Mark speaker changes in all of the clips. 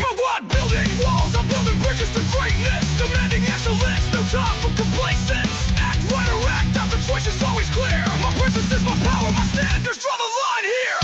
Speaker 1: I'm not building walls, I'm building bridges to greatness. Demanding excellence, no time for complacence. Act right or act out, the choice is always clear. My presence is my power, my standards draw the line here.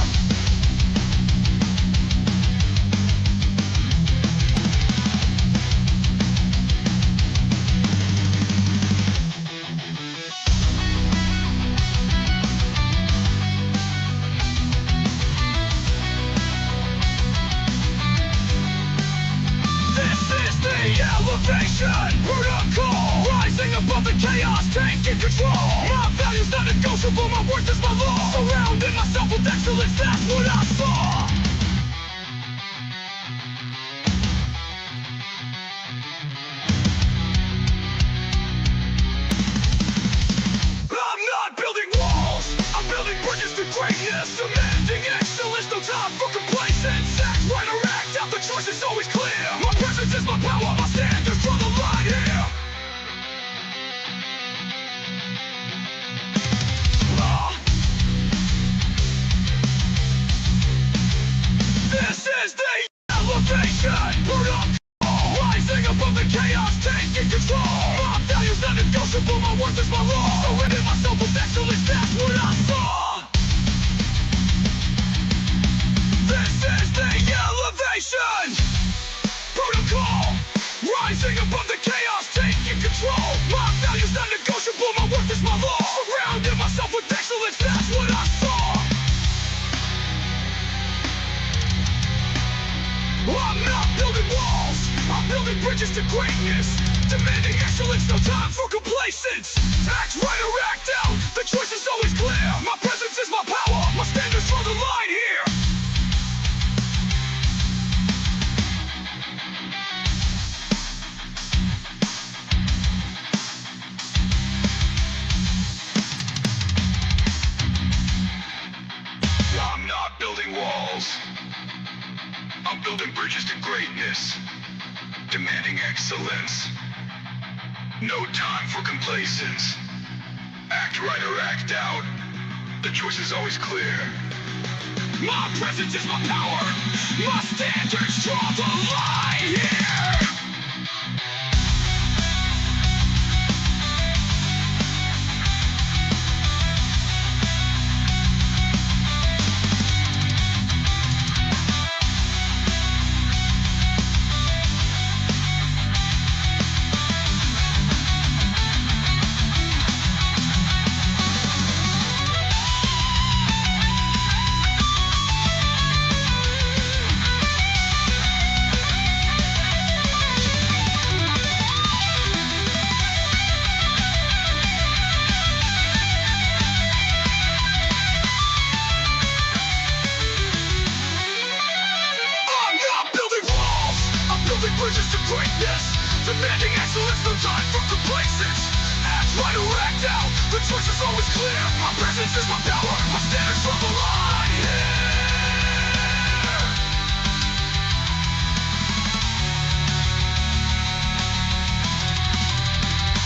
Speaker 1: Elevation, protocol, rising above the chaos, taking control. My values not negotiable, my worth is my law. Surrounding myself with excellence, that's what I saw. I'm not building walls, I'm building bridges to greatness. Demanding excellence, no time for complacence. Act right or act out, the choice is always clear. My presence is my power, my standards draw the line here. This is the elevation, protocol, rising above the chaos, taking control. My values not negotiable, my worth is my law. Surrounding myself with excellence, that's what I saw. This is the elevation, protocol, rising above the chaos, taking control. My values not negotiable, my worth is my law. Surrounding myself with excellence, that's what I saw. I'm not building walls, I'm building bridges to greatness. Demanding excellence, no time for complacence. Act right or act out, the choice is always clear. My presence is my power, my standards draw the line here. I'm not building walls, I'm building bridges to greatness. Demanding excellence, no time for complacence. Act right or act out, the choice is always clear. My presence is my power, my standards draw the line here. Bridges to greatness, demanding excellence, no time for complacence. Act right or act out, the choice is always clear. My presence is my power, my standards draw the line here.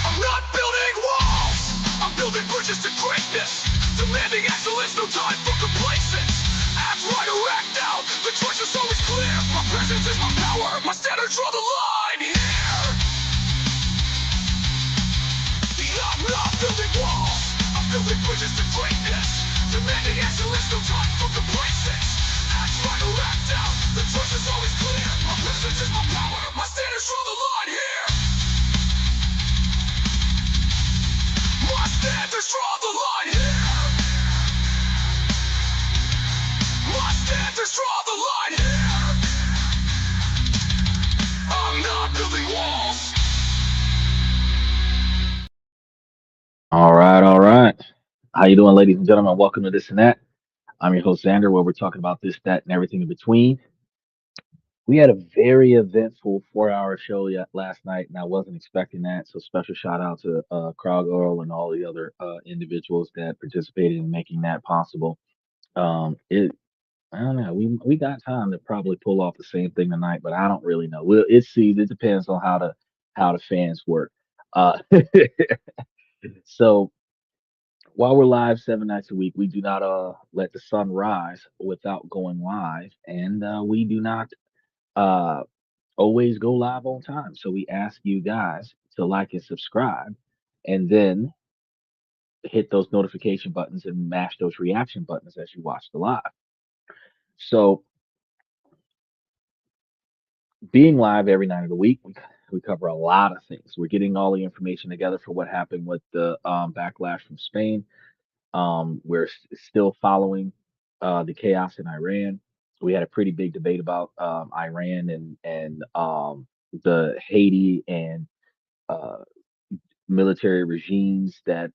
Speaker 1: I'm not building walls, I'm building bridges to greatness. Demanding excellence, no time for complacence. Act right or act out, the choice is always clear. My presence is my power, my standards draw the line here. I'm not building walls, I'm building bridges to greatness. Demanding excellence, no time for complacence. Act right or act out, the choice is always clear. My presence is my power, my standards draw the line here. My standards draw the line here. My standards draw the line here. I'm not building walls.
Speaker 2: All right, all right. How you doing, ladies and gentlemen? Welcome to This and That. I'm your host Xander, where we're talking about this, that, and everything in between. We had a very eventful 4-hour show last night, and I wasn't expecting that. So special shout out to Crowd Girl and all the other individuals that participated in making that possible. It I don't know. We got time to probably pull off the same thing tonight, but I don't really know. It depends on how the fans work. Uh, so While we're live 7 nights a week, we do not let the sun rise without going live, and we do not uh always go live on time. So we ask you guys to like and subscribe, and then hit those notification buttons and mash those reaction buttons as you watch the live. So being live every night of the week, we cover a lot of things. We're getting all the information together for what happened with the backlash from Spain. We're still following the chaos in Iran. We had a pretty big debate about Iran and the Haiti and uh, military regimes that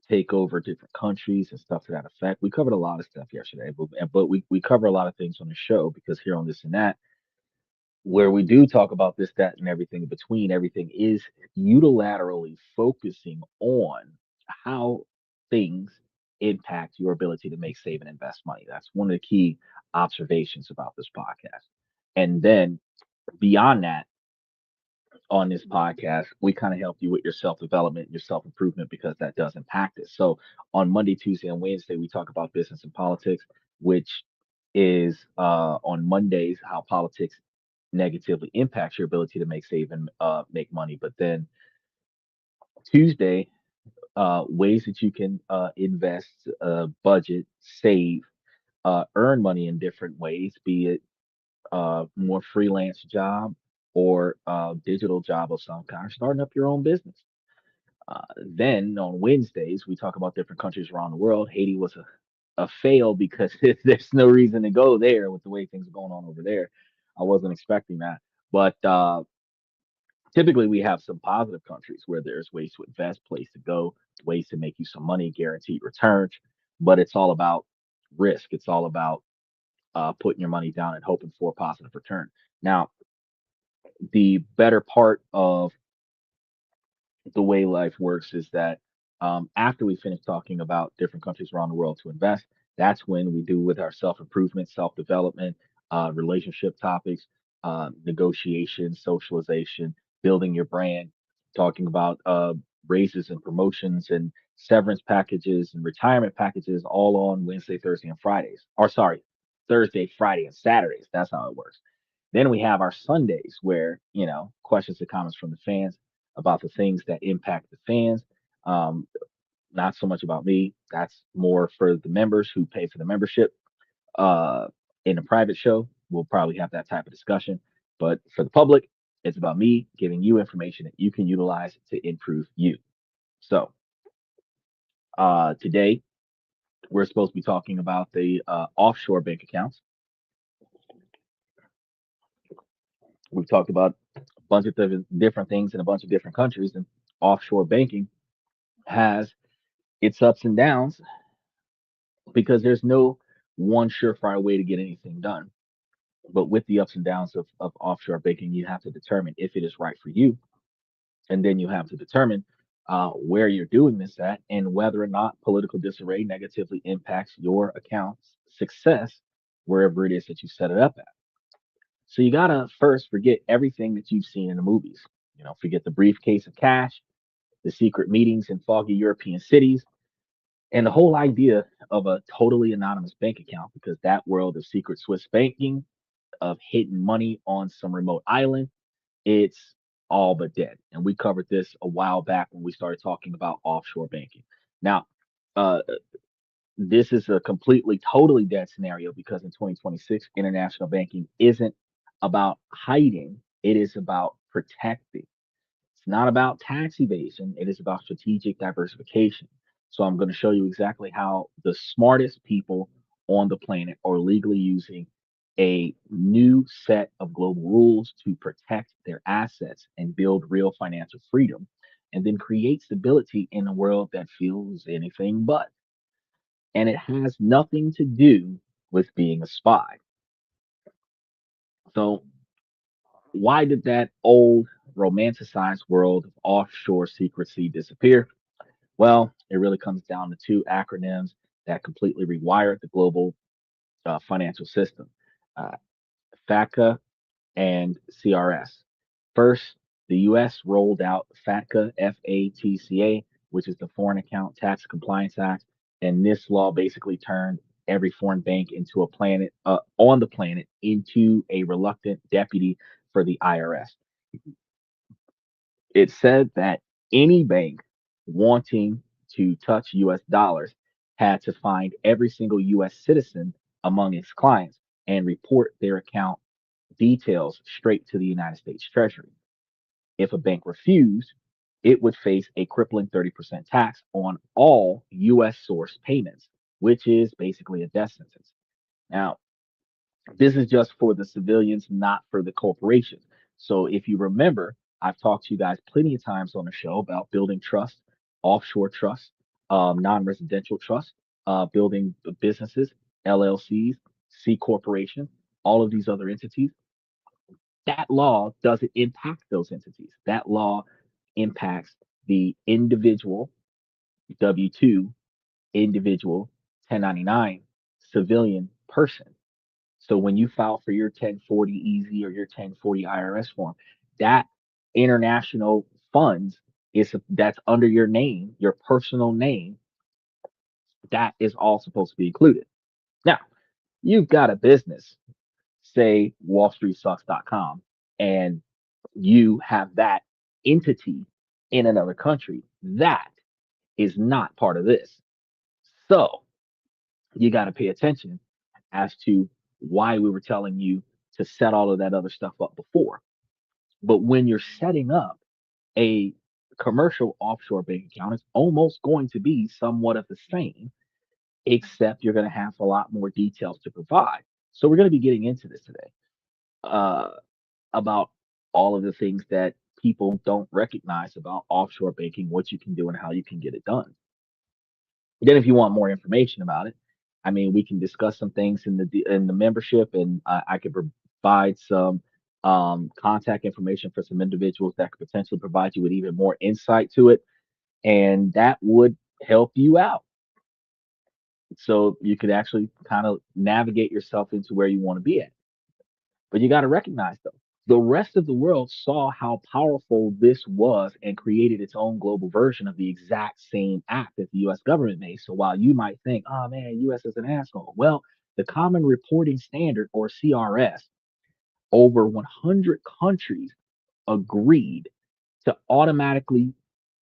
Speaker 2: take over different countries and stuff to that effect. We covered a lot of stuff yesterday, but we cover a lot of things on the show because here on this and that, where we do talk about this, that, and everything in between, everything is unilaterally focusing on how things impact your ability to make, save, and invest money. That's one of the key observations about this podcast. And then beyond that, on this podcast, we kind of help you with your self development, your self improvement, because that does impact it. So on Monday, Tuesday, and Wednesday, we talk about business and politics, which is on Mondays how politics negatively impacts your ability to make, save, and make money. But then Tuesday, ways that you can invest, budget, save, earn money in different ways, be it more freelance job or digital job of some kind, starting up your own business. Then on Wednesdays, we talk about different countries around the world. Haiti was a fail because there's no reason to go there with the way things are going on over there. I wasn't expecting that. But typically, we have some positive countries where there's ways to invest, place to go, ways to make you some money, guaranteed returns. But it's all about risk. It's all about putting your money down and hoping for a positive return. Now, the better part of the way life works is that after we finish talking about different countries around the world to invest, that's when we do with our self improvement, self development, relationship topics, negotiation, socialization, building your brand, talking about raises and promotions and severance packages and retirement packages all on Wednesday, Thursday, and Fridays. Or sorry, Thursday, Friday, and Saturdays. That's how it works. Then we have our Sundays where, questions and comments from the fans about the things that impact the fans. Um, Not so much about me. That's more for the members who pay for the membership. Uh, in a private show, we'll probably have that type of discussion. But for the public, it's about me giving you information that you can utilize to improve you. So today, we're supposed to be talking about the offshore bank accounts. We've talked about a bunch of different things in a bunch of different countries, and offshore banking has its ups and downs because there's no one surefire way to get anything done. But with the ups and downs of offshore banking, you have to determine if it is right for you. And then you have to determine where you're doing this at and whether or not political disarray negatively impacts your account's success wherever it is that you set it up at. So you got to first forget everything that you've seen in the movies. Forget the briefcase of cash, the secret meetings in foggy European cities, and the whole idea of a totally anonymous bank account, because that world of secret Swiss banking, of hidden money on some remote island, it's all but dead. And we covered this a while back when we started talking about offshore banking. Now, uh, this is a completely, totally dead scenario because in 2026, international banking isn't about hiding, it is about protecting. It's not about tax evasion, it is about strategic diversification. So I'm going to show you exactly how the smartest people on the planet are legally using a new set of global rules to protect their assets and build real financial freedom, and then create stability in a world that feels anything but. And it has nothing to do with being a spy. So, why did that old romanticized world of offshore secrecy disappear? Well, it really comes down to two acronyms that completely rewired the global financial system: uh, FATCA and CRS. First, the US rolled out FATCA, FATCA, which is the Foreign Account Tax Compliance Act. And this law basically turned every foreign bank into a planet on the planet into a reluctant deputy for the IRS. It said that any bank wanting to touch US dollars had to find every single US citizen among its clients and report their account details straight to the United States Treasury. If a bank refused, it would face a crippling 30% tax on all US source payments, which is basically a death sentence. Now, this is just for the civilians, not for the corporations. So if you remember, I've talked to you guys plenty of times on the show about building trust, offshore trust, non-residential trust, building businesses, LLCs, C corporations, all of these other entities. That law doesn't impact those entities. That law impacts the individual W 2, individual 1099, civilian person. So when you file for your 1040 EZ or your 1040 IRS form, that international funds that's under your name, your personal name, that is all supposed to be included. Now, you've got a business, say wallstreetsucks.com, and you have that entity in another country. That is not part of this. So you got to pay attention as to why we were telling you to set all of that other stuff up before. But when you're setting up a commercial offshore bank account, it's almost going to be somewhat of the same, except you're going to have a lot more details to provide. So we're going to be getting into this today uh, about all of the things that people don't recognize about offshore banking, what you can do, and how you can get it done. Then, if you want more information about it, I mean, we can discuss some things in the membership, and I could provide some contact information for some individuals that could potentially provide you with even more insight to it, and that would help you out. So you could actually kind of navigate yourself into where you want to be at. But you got to recognize though, the rest of the world saw how powerful this was and created its own global version of the exact same act that the US government made. So while you might think, oh man, US is an asshole, well, the Common Reporting Standard or CRS, over 100 countries agreed to automatically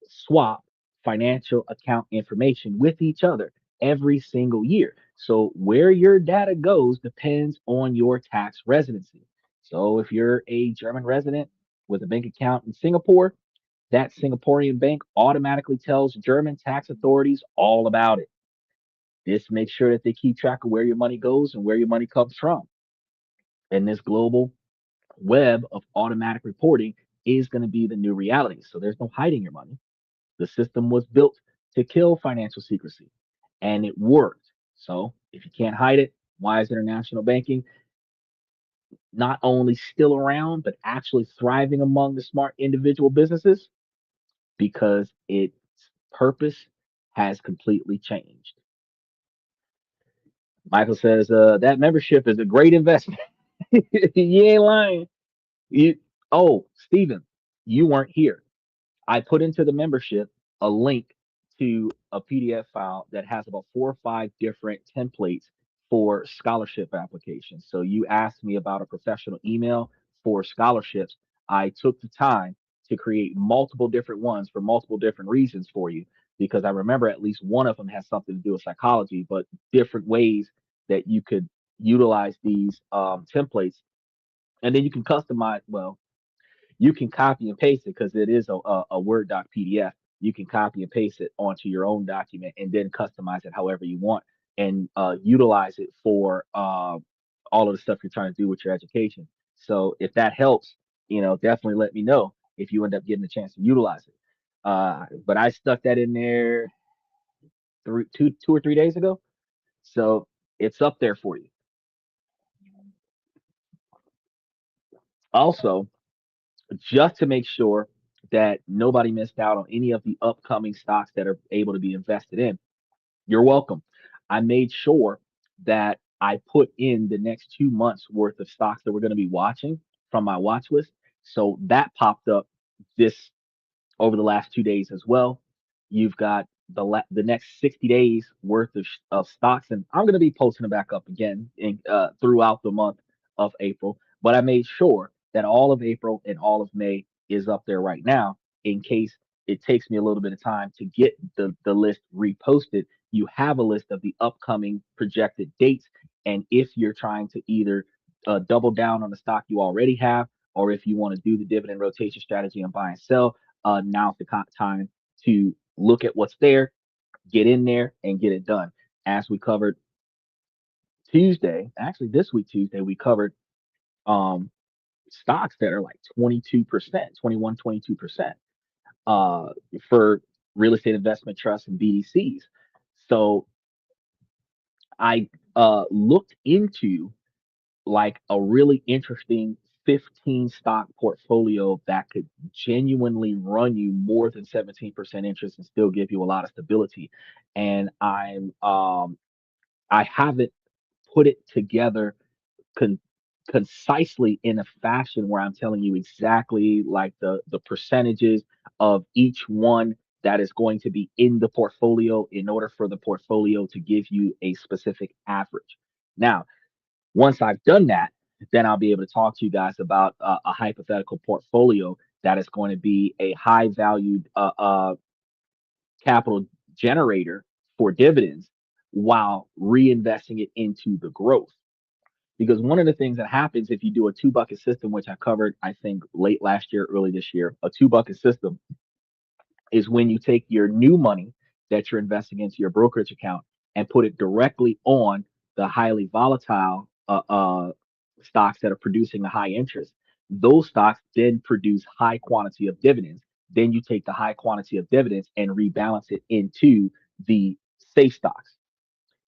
Speaker 2: swap financial account information with each other every single year. So where your data goes depends on your tax residency. So if you're a German resident with a bank account in Singapore, that Singaporean bank automatically tells German tax authorities all about it. This makes sure that they keep track of where your money goes and where your money comes from. And this global web of automatic reporting is going to be the new reality. So there's no hiding your money. The system was built to kill financial secrecy, and it worked. So if you can't hide it, why is international banking not only still around, but actually thriving among the smart individual businesses? Because its purpose has completely changed. Michael says that membership is a great investment. You ain't lying. You, oh, Stephen, you weren't here. I put into the membership a link to a PDF file that has about 4 or 5 different templates for scholarship applications. So you asked me about a professional email for scholarships. I took the time to create multiple different ones for multiple different reasons for you because I remember at least one of them has something to do with psychology, but different ways that you could utilize these templates. And then you can customize, well, you can copy and paste it because it is a Word doc PDF. You can copy and paste it onto your own document and then customize it however you want and utilize it for all of the stuff you're trying to do with your education. So if that helps, definitely let me know if you end up getting a chance to utilize it. But I stuck that in there 2 or 3 days ago, so it's up there for you. Also, just to make sure that nobody missed out on any of the upcoming stocks that are able to be invested in. You're welcome. I made sure that I put in the next 2 months worth of stocks that we're going to be watching from my watch list. So that popped up this over the last 2 days as well. You've got the next 60 days worth of stocks, and I'm going to be posting them back up again throughout the month of April. But I made sure that all of April and all of May is up there right now in case it takes me a little bit of time to get the list reposted. You have a list of the upcoming projected dates, and if you're trying to either double down on the stock you already have, or if you want to do the dividend rotation strategy and buy and sell, now's the time to look at what's there, get in there, and get it done. As we covered Tuesday, actually this week Tuesday, we covered um, stocks that are like 22%, 21, 22% uh, for real estate investment trusts and BDCs. So I looked into like a really interesting 15 stock portfolio that could genuinely run you more than 17% interest and still give you a lot of stability. And I haven't put it together con- concisely in a fashion where I'm telling you exactly like the percentages of each one that is going to be in the portfolio in order for the portfolio to give you a specific average. Now, once I've done that, then I'll be able to talk to you guys about a hypothetical portfolio that is going to be a high valued capital generator for dividends while reinvesting it into the growth. Because one of the things that happens if you do a two bucket system, which I covered, I think, late last year, early this year, a two bucket system is when you take your new money that you're investing into your brokerage account and put it directly on the highly volatile stocks that are producing a high interest. Those stocks then produce high quantity of dividends. Then you take the high quantity of dividends and rebalance it into the safe stocks.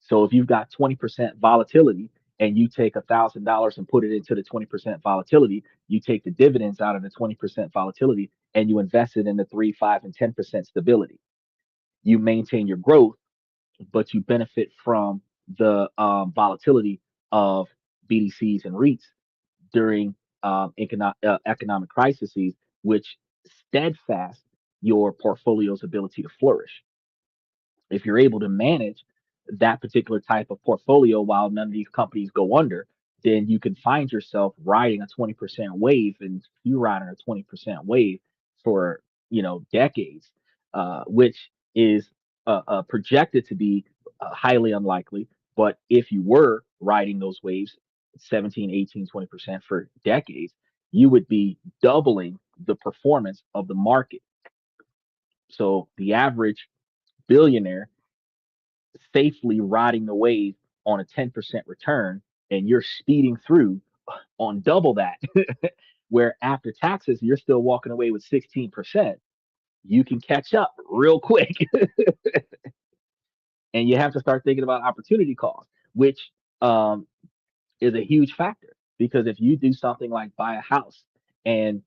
Speaker 2: So if you've got 20% volatility and you take $1,000 and put it into the 20% volatility, you take the dividends out of the 20% volatility and you invest it in the 3, 5, and 10% stability. You maintain your growth, but you benefit from the volatility of BDCs and REITs during economic crises, which steadfast your portfolio's ability to flourish. If you're able to manage that particular type of portfolio while none of these companies go under, then you can find yourself riding a 20% wave, and you riding a 20% wave for decades, which is projected to be highly unlikely. But if you were riding those waves 17, 18, 20% for decades, you would be doubling the performance of the market. So the average billionaire safely riding the wave on a 10% return, and you're speeding through on double that, where after taxes, you're still walking away with 16%. You can catch up real quick. And you have to start thinking about opportunity cost, which um, is a huge factor. Because if you do something like buy a house and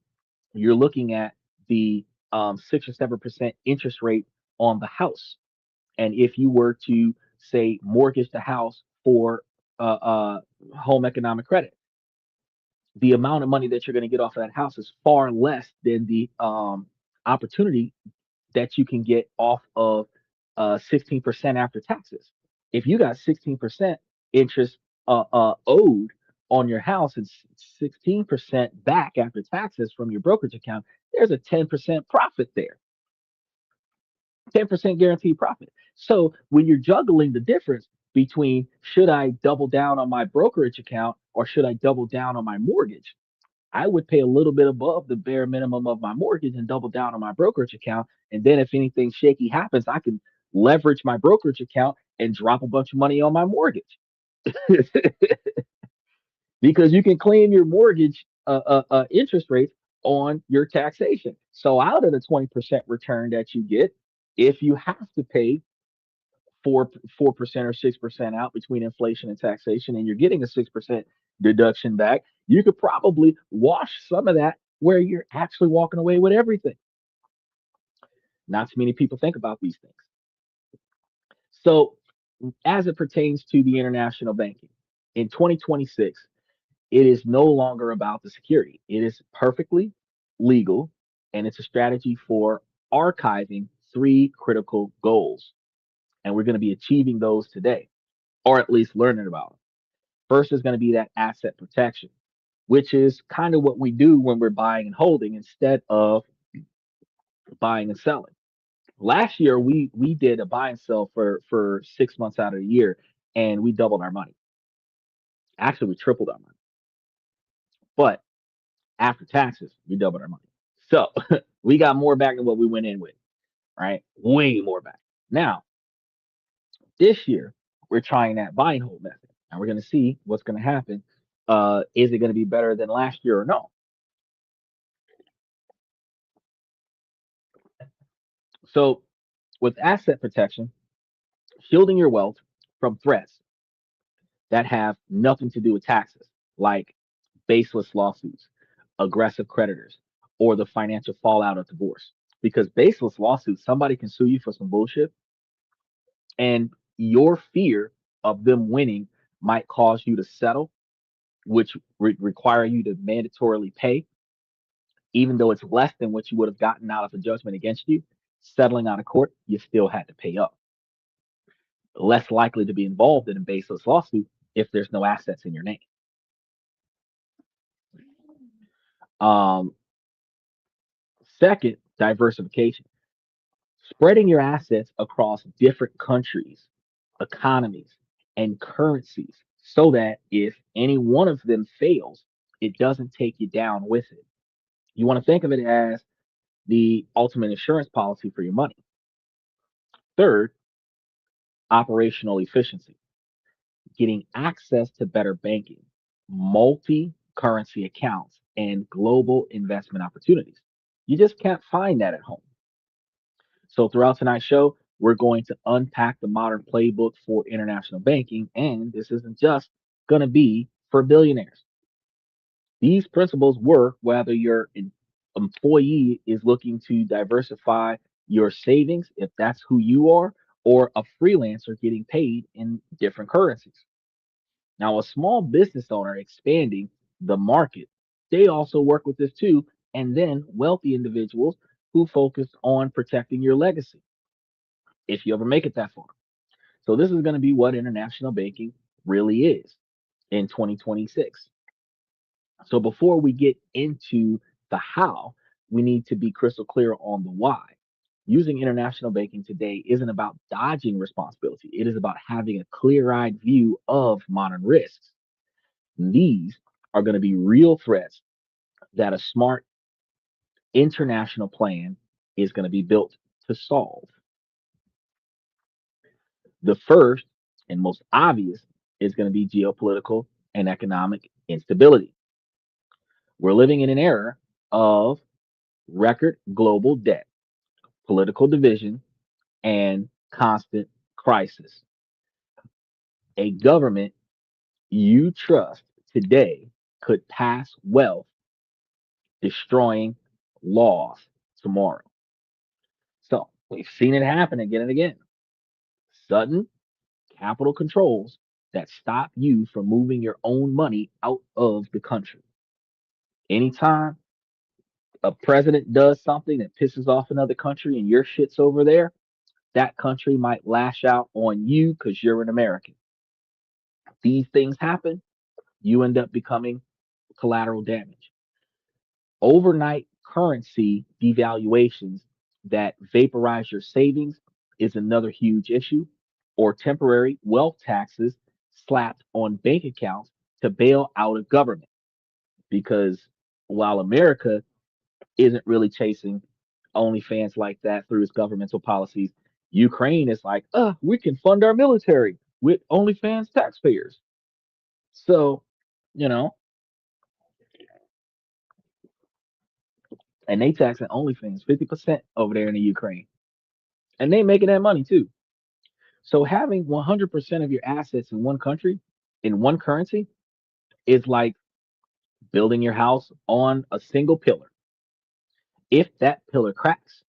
Speaker 2: you're looking at the 6 or 7% interest rate on the house, and if you were to say mortgage the house for home economic credit, the amount of money that you're going to get off of that house is far less than the opportunity that you can get off of 16% after taxes. If you got 16% interest owed on your house and 16% back after taxes from your brokerage account, there's a 10% profit there. 10% guaranteed profit. So when you're juggling the difference between should I double down on my brokerage account or should I double down on my mortgage, I would pay a little bit above the bare minimum of my mortgage and double down on my brokerage account. And then if anything shaky happens, I can leverage my brokerage account and drop a bunch of money on my mortgage. Because you can claim your mortgage interest rates on your taxation. So out of the 20% return that you get, if you have to pay 4% or 6% out between inflation and taxation, and you're getting a 6% deduction back, you could probably wash some of that where you're actually walking away with everything. Not too many people think about these things. So, as it pertains to the international banking, in 2026, it is no longer about the security. It is perfectly legal, and it's a strategy for archiving three critical goals, and we're going to be achieving those today, or at least learning about them. First is going to be that asset protection, which is kind of what we do when we're buying and holding instead of buying and selling. Last year we did a buy and sell for 6 months out of the year, and we doubled our money. Actually, we tripled our money, but after taxes, we doubled our money. So we got more back than what we went in with, right? Way more back. Now, this year, we're trying that buy and hold method, and we're going to see what's going to happen. Is it going to be better than last year or no? So, with asset protection, shielding your wealth from threats that have nothing to do with taxes, like baseless lawsuits, aggressive creditors, or the financial fallout of divorce. Because baseless lawsuits, somebody can sue you for some bullshit, and your fear of them winning might cause you to settle, which require you to mandatorily pay, even though it's less than what you would have gotten out of a judgment against you. Settling out of court, you still had to pay up. Less likely to be involved in a baseless lawsuit if there's no assets in your name. Um, Second, diversification. Spreading your assets across different countries, economies, and currencies so that if any one of them fails, it doesn't take you down with it. You want to think of it as the ultimate insurance policy for your money. Third, operational efficiency, getting access to better banking, multi currency accounts, and global investment opportunities. You just can't find that at home. So, throughout tonight's show, we're going to unpack the modern playbook for international banking. And this isn't just going to be for billionaires. These principles work whether your employee is looking to diversify your savings, if that's who you are, or a freelancer getting paid in different currencies. Now, a small business owner expanding the market, they also work with this too. And then wealthy individuals who focus on protecting your legacy if you ever make it that far. So, this is going to be what international banking really is in 2026. So before we get into the how, we need to be crystal clear on the why. Using international banking today isn't about dodging responsibility. It is about having a clear-eyed view of modern risks. These are going to be real threats that a smart international plan is going to be built to solve. The first and most obvious is going to be geopolitical and economic instability. We're living in an era of record global debt, political division, and constant crisis. A government you trust today could pass wealth, destroying laws tomorrow. So we've seen it happen again and again. Sudden capital controls that stop you from moving your own money out of the country. Anytime a president does something that pisses off another country and your shit's over there, that country might lash out on you because you're an American. These things happen, you end up becoming collateral damage. Overnight currency devaluations that vaporize your savings is another huge issue, or temporary wealth taxes slapped on bank accounts to bail out a government. Because while America isn't really chasing OnlyFans like that through its governmental policies, Ukraine is like, we can fund our military with OnlyFans taxpayers. So, you know, and they taxing OnlyFans 50% over there in the Ukraine. And they making that money too. So having 100% of your assets in one country, in one currency, is like building your house on a single pillar. If that pillar cracks,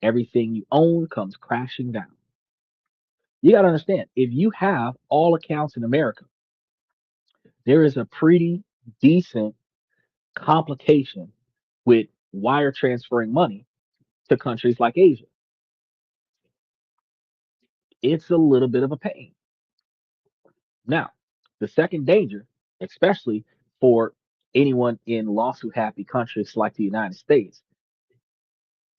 Speaker 2: everything you own comes crashing down. You got to understand, if you have all accounts in America, there is a pretty decent complication with wire transferring money to countries like Asia. It's a little bit of a pain. Now, the second danger, especially for anyone in lawsuit happy countries like the United States,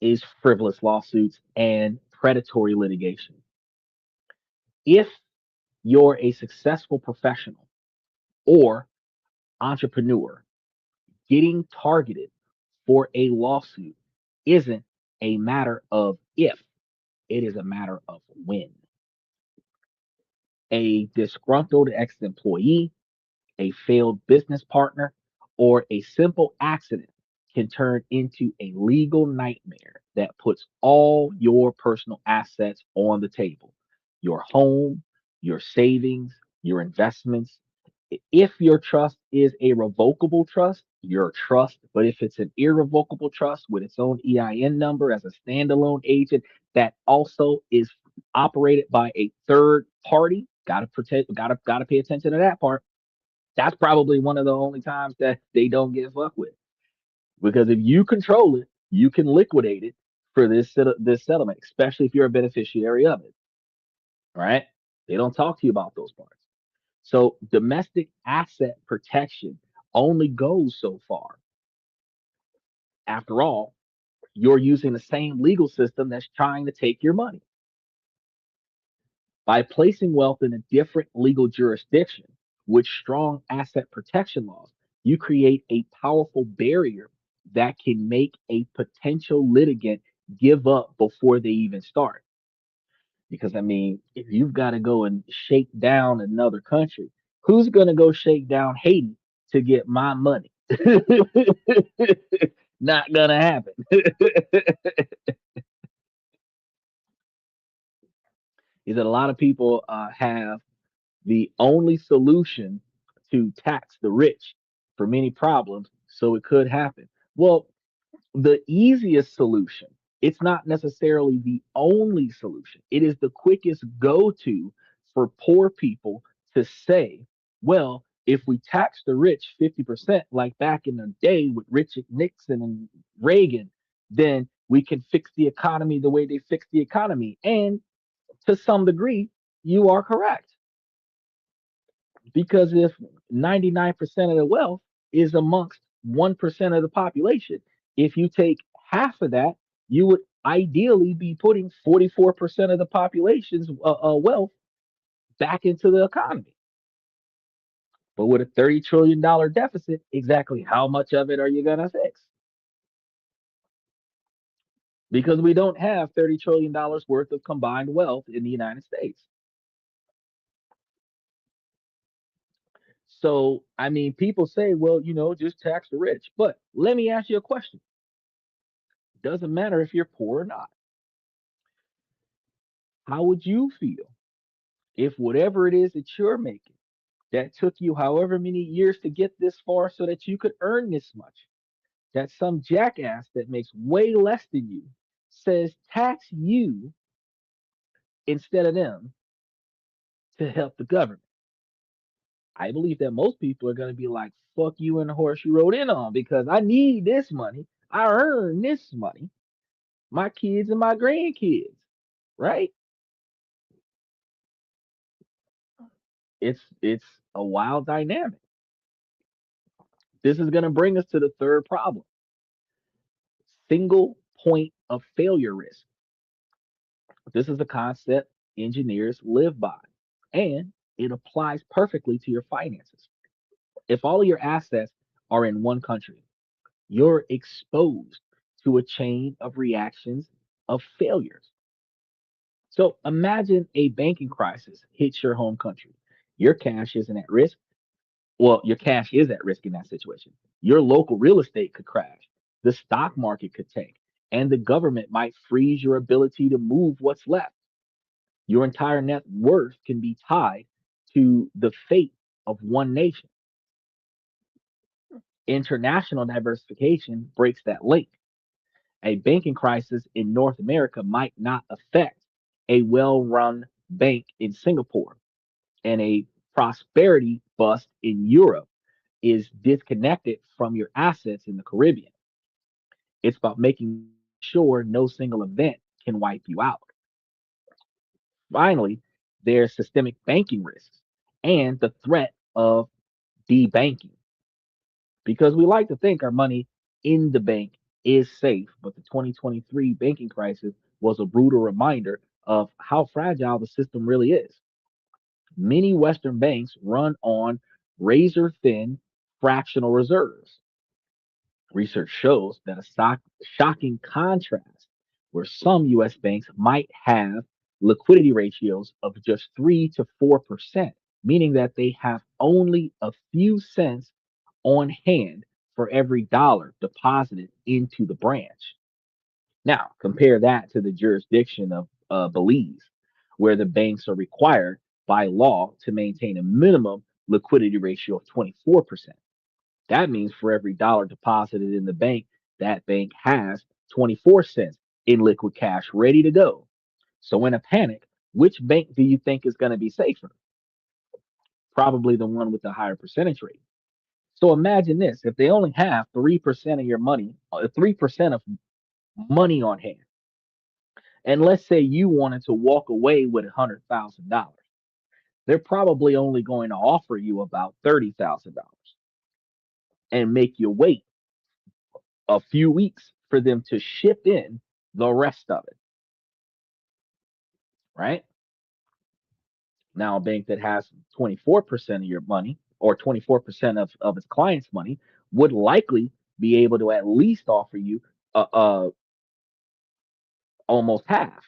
Speaker 2: is frivolous lawsuits and predatory litigation. If you're a successful professional or entrepreneur, getting targeted for a lawsuit isn't a matter of if, it is a matter of when. A disgruntled ex employee, a failed business partner, or a simple accident can turn into a legal nightmare that puts all your personal assets on the table: your home, your savings, your investments. If your trust is a revocable trust, your trust, but if it's an irrevocable trust with its own EIN number as a standalone agent that also is operated by a third party, gotta protect, gotta pay attention to that part. That's probably one of the only times that they don't get fucked with. Because if you control it, you can liquidate it for this settlement, especially if you're a beneficiary of it. Right? They don't talk to you about those parts. So domestic asset protection only goes so far. After all, you're using the same legal system that's trying to take your money. By placing wealth in a different legal jurisdiction with strong asset protection laws, you create a powerful barrier that can make a potential litigant give up before they even start. Because, I mean, if you've got to go and shake down another country, who's going to go shake down Haiti to get my money? Not going to happen. Is that a lot of people have the only solution to tax the rich for many problems, so it could happen. Well, the easiest solution, it's not necessarily the only solution. It is the quickest go to for poor people to say, well, if we tax the rich 50%, like back in the day with Richard Nixon and Reagan, then we can fix the economy the way they fixed the economy. And to some degree, you are correct. Because if 99% of the wealth is amongst 1% of the population, if you take half of that, you would ideally be putting 44% of the population's wealth back into the economy. But with a $30 trillion deficit, exactly how much of it are you going to fix? Because we don't have $30 trillion worth of combined wealth in the United States. So, I mean, people say, well, just tax the rich. But let me ask you a question. Doesn't matter if you're poor or not. How would you feel if whatever it is that you're making that took you however many years to get this far so that you could earn this much, that some jackass that makes way less than you says tax you instead of them to help the government? I believe that most people are going to be like, fuck you and the horse you rode in on, because I need this money. I earn this money. My kids and my grandkids, right? It's a wild dynamic. This is going to bring us to the third problem: single point of failure risk. This is a concept engineers live by, and it applies perfectly to your finances. If all of your assets are in one country, you're exposed to a chain of reactions of failures. So imagine a banking crisis hits your home country. Your cash isn't at risk. Well, your cash is at risk in that situation. Your local real estate could crash, the stock market could tank, and the government might freeze your ability to move what's left. Your entire net worth can be tied to the fate of one nation. International diversification breaks that link. A banking crisis in North America might not affect a well run bank in Singapore, and a prosperity bust in Europe is disconnected from your assets in the Caribbean. It's about making sure no single event can wipe you out. Finally, there's systemic banking risks and the threat of debanking, because we like to think our money in the bank is safe, but the 2023 banking crisis was a brutal reminder of how fragile the system really is. Many Western banks run on razor thin fractional reserves. Research shows that a shocking contrast, where some US banks might have liquidity ratios of just 3 to 4%, meaning that they have only a few cents on hand for every dollar deposited into the branch. Now, compare that to the jurisdiction of Belize, where the banks are required by law to maintain a minimum liquidity ratio of 24%. That means for every dollar deposited in the bank, that bank has 24 cents in liquid cash ready to go. So, in a panic, which bank do you think is going to be safer? Probably the one with the higher percentage rate. So, imagine this: if they only have 3% of your money, 3% of money on hand, and let's say you wanted to walk away with $100,000, they're probably only going to offer you about $30,000 and make you wait a few weeks for them to ship in the rest of it, right? Now, a bank that has 24% of your money or 24% of its clients' money would likely be able to at least offer you almost half,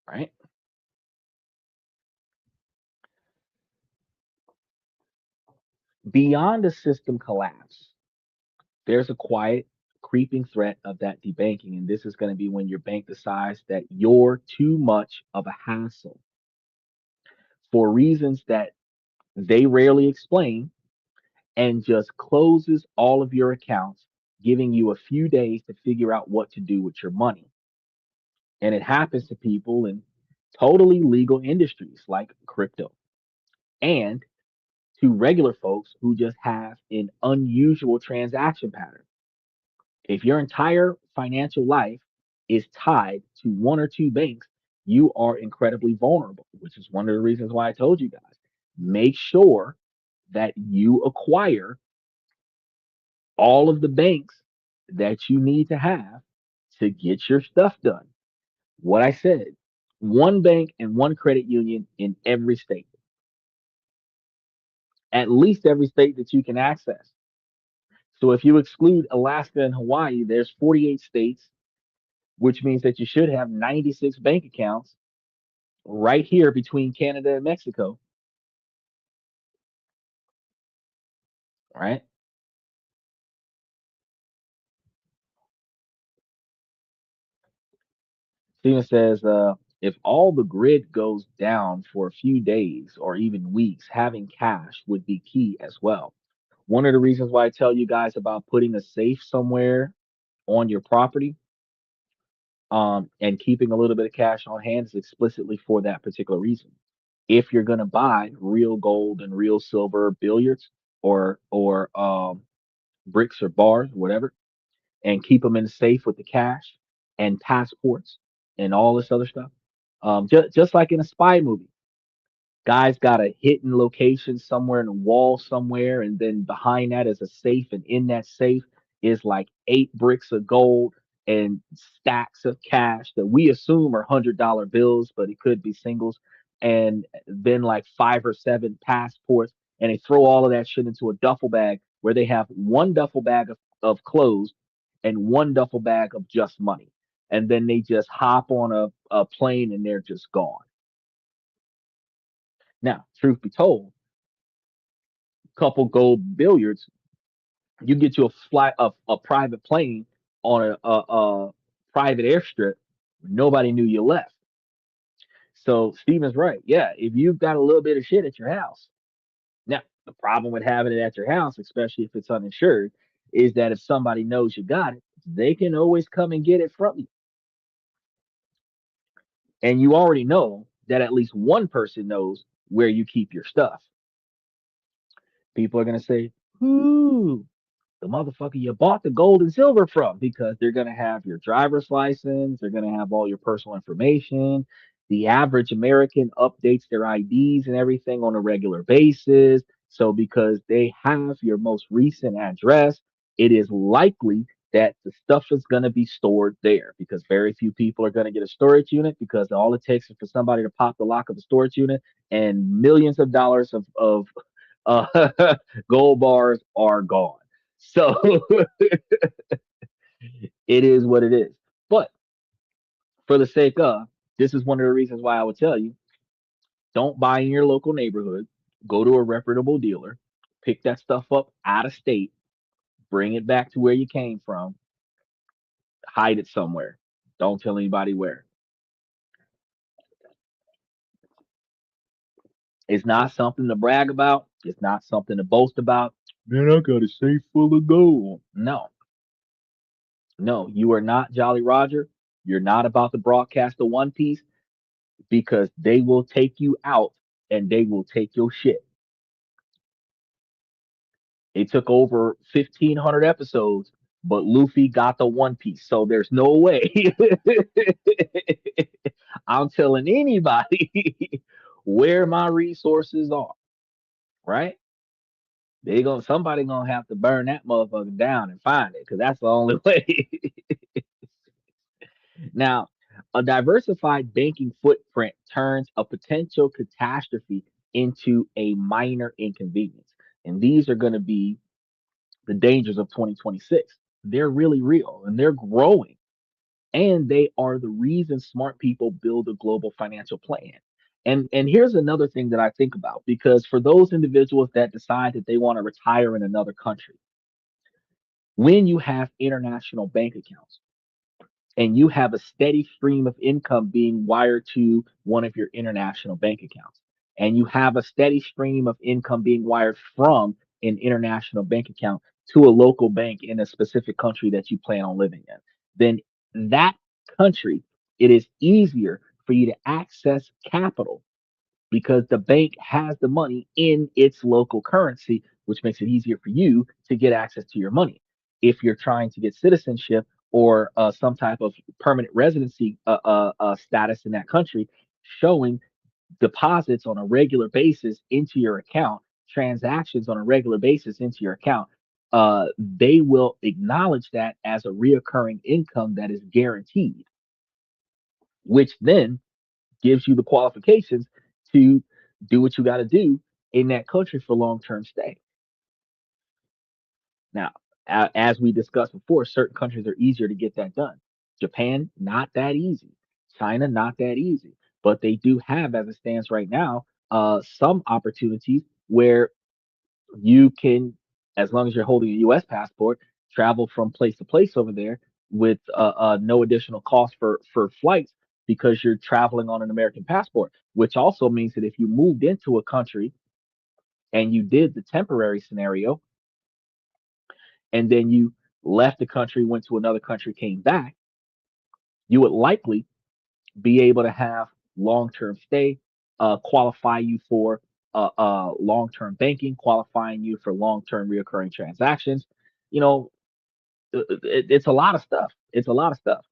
Speaker 2: right? Beyond the system collapse, there's a quiet, creeping threat of that debanking. And this is going to be when your bank decides that you're too much of a hassle for reasons that they rarely explain, and just closes all of your accounts, giving you a few days to figure out what to do with your money. And it happens to people in totally legal industries like crypto, and to regular folks who just have an unusual transaction pattern. If your entire financial life is tied to one or two banks, you are incredibly vulnerable, which is one of the reasons why I told you guys, make sure that you acquire all of the banks that you need to have to get your stuff done. What I said, one bank and one credit union in every state, at least every state that you can access. So if you exclude Alaska and Hawaii, there's 48 states, which means that you should have 96 bank accounts right here between Canada and Mexico, right? Steven says, if all the grid goes down for a few days or even weeks, having cash would be key as well. One of the reasons why I tell you guys about putting a safe somewhere on your property, and keeping a little bit of cash on hand is explicitly for that particular reason. If you're going to buy real gold and real silver billiards or bricks or bars, whatever, and keep them in the safe with the cash and passports and all this other stuff, just like in a spy movie, guy's got a hidden location somewhere in a wall somewhere, and then behind that is a safe, and in that safe is like 8 bricks of gold and stacks of cash that we assume are $100 bills, but it could be singles, and then like 5 or 7 passports, and they throw all of that shit into a duffel bag where they have one duffel bag of clothes and one duffel bag of just money. And then they just hop on a plane and they're just gone. Now, truth be told, couple gold billiards, you get you a private plane on a private airstrip. Nobody knew you left. So Steven's right. Yeah, if you've got a little bit of shit at your house. Now, the problem with having it at your house, especially if it's uninsured, is that if somebody knows you got it, they can always come and get it from you. And you already know that at least one person knows where you keep your stuff. People are going to say, "Who?" the motherfucker you bought the gold and silver from, because they're going to have your driver's license, they're going to have all your personal information. The average American updates their IDs and everything on a regular basis. So, because they have your most recent address, it is likely that the stuff is going to be stored there, because very few people are going to get a storage unit, because all it takes is for somebody to pop the lock of the storage unit and millions of dollars of gold bars are gone. So it is what it is. But for the sake of, this is one of the reasons why I would tell you, don't buy in your local neighborhood. Go to a reputable dealer, pick that stuff up out of state, bring it back to where you came from, hide it somewhere. Don't tell anybody where. It's not something to brag about. It's not something to boast about. Man, I got a safe full of gold. No, no, you are not Jolly Roger. You're not about to broadcast the One Piece, because they will take you out and they will take your shit. It took over 1,500 episodes, but Luffy got the One Piece. So there's no way I'm telling anybody where my resources are, right? Somebody gonna have to burn that motherfucker down and find it, because that's the only way. Now, a diversified banking footprint turns a potential catastrophe into a minor inconvenience. And these are going to be the dangers of 2026. They're really real and they're growing. And they are the reason smart people build a global financial plan. And here's another thing that I think about, because for those individuals that decide that they want to retire in another country, when you have international bank accounts, and you have a steady stream of income being wired to one of your international bank accounts, and you have a steady stream of income being wired from an international bank account to a local bank in a specific country that you plan on living in, then that country, it is easier for you to access capital, because the bank has the money in its local currency, which makes it easier for you to get access to your money. If you're trying to get citizenship or some type of permanent residency status in that country, showing deposits on a regular basis into your account, transactions on a regular basis into your account, they will acknowledge that as a reoccurring income that is guaranteed, which then gives you the qualifications to do what you got to do in that country for long term stay. Now, as we discussed before, certain countries are easier to get that done. Japan, not that easy. China, not that easy. But they do have, as it stands right now, some opportunities where you can, as long as you're holding a U.S. passport, travel from place to place over there with no additional cost for flights, because you're traveling on an American passport. Which also means that if you moved into a country and you did the temporary scenario, and then you left the country, went to another country, came back, you would likely be able to have long term stay, qualify you for long term banking, qualifying you for long term reoccurring transactions. You know, it's a lot of stuff. It's a lot of stuff.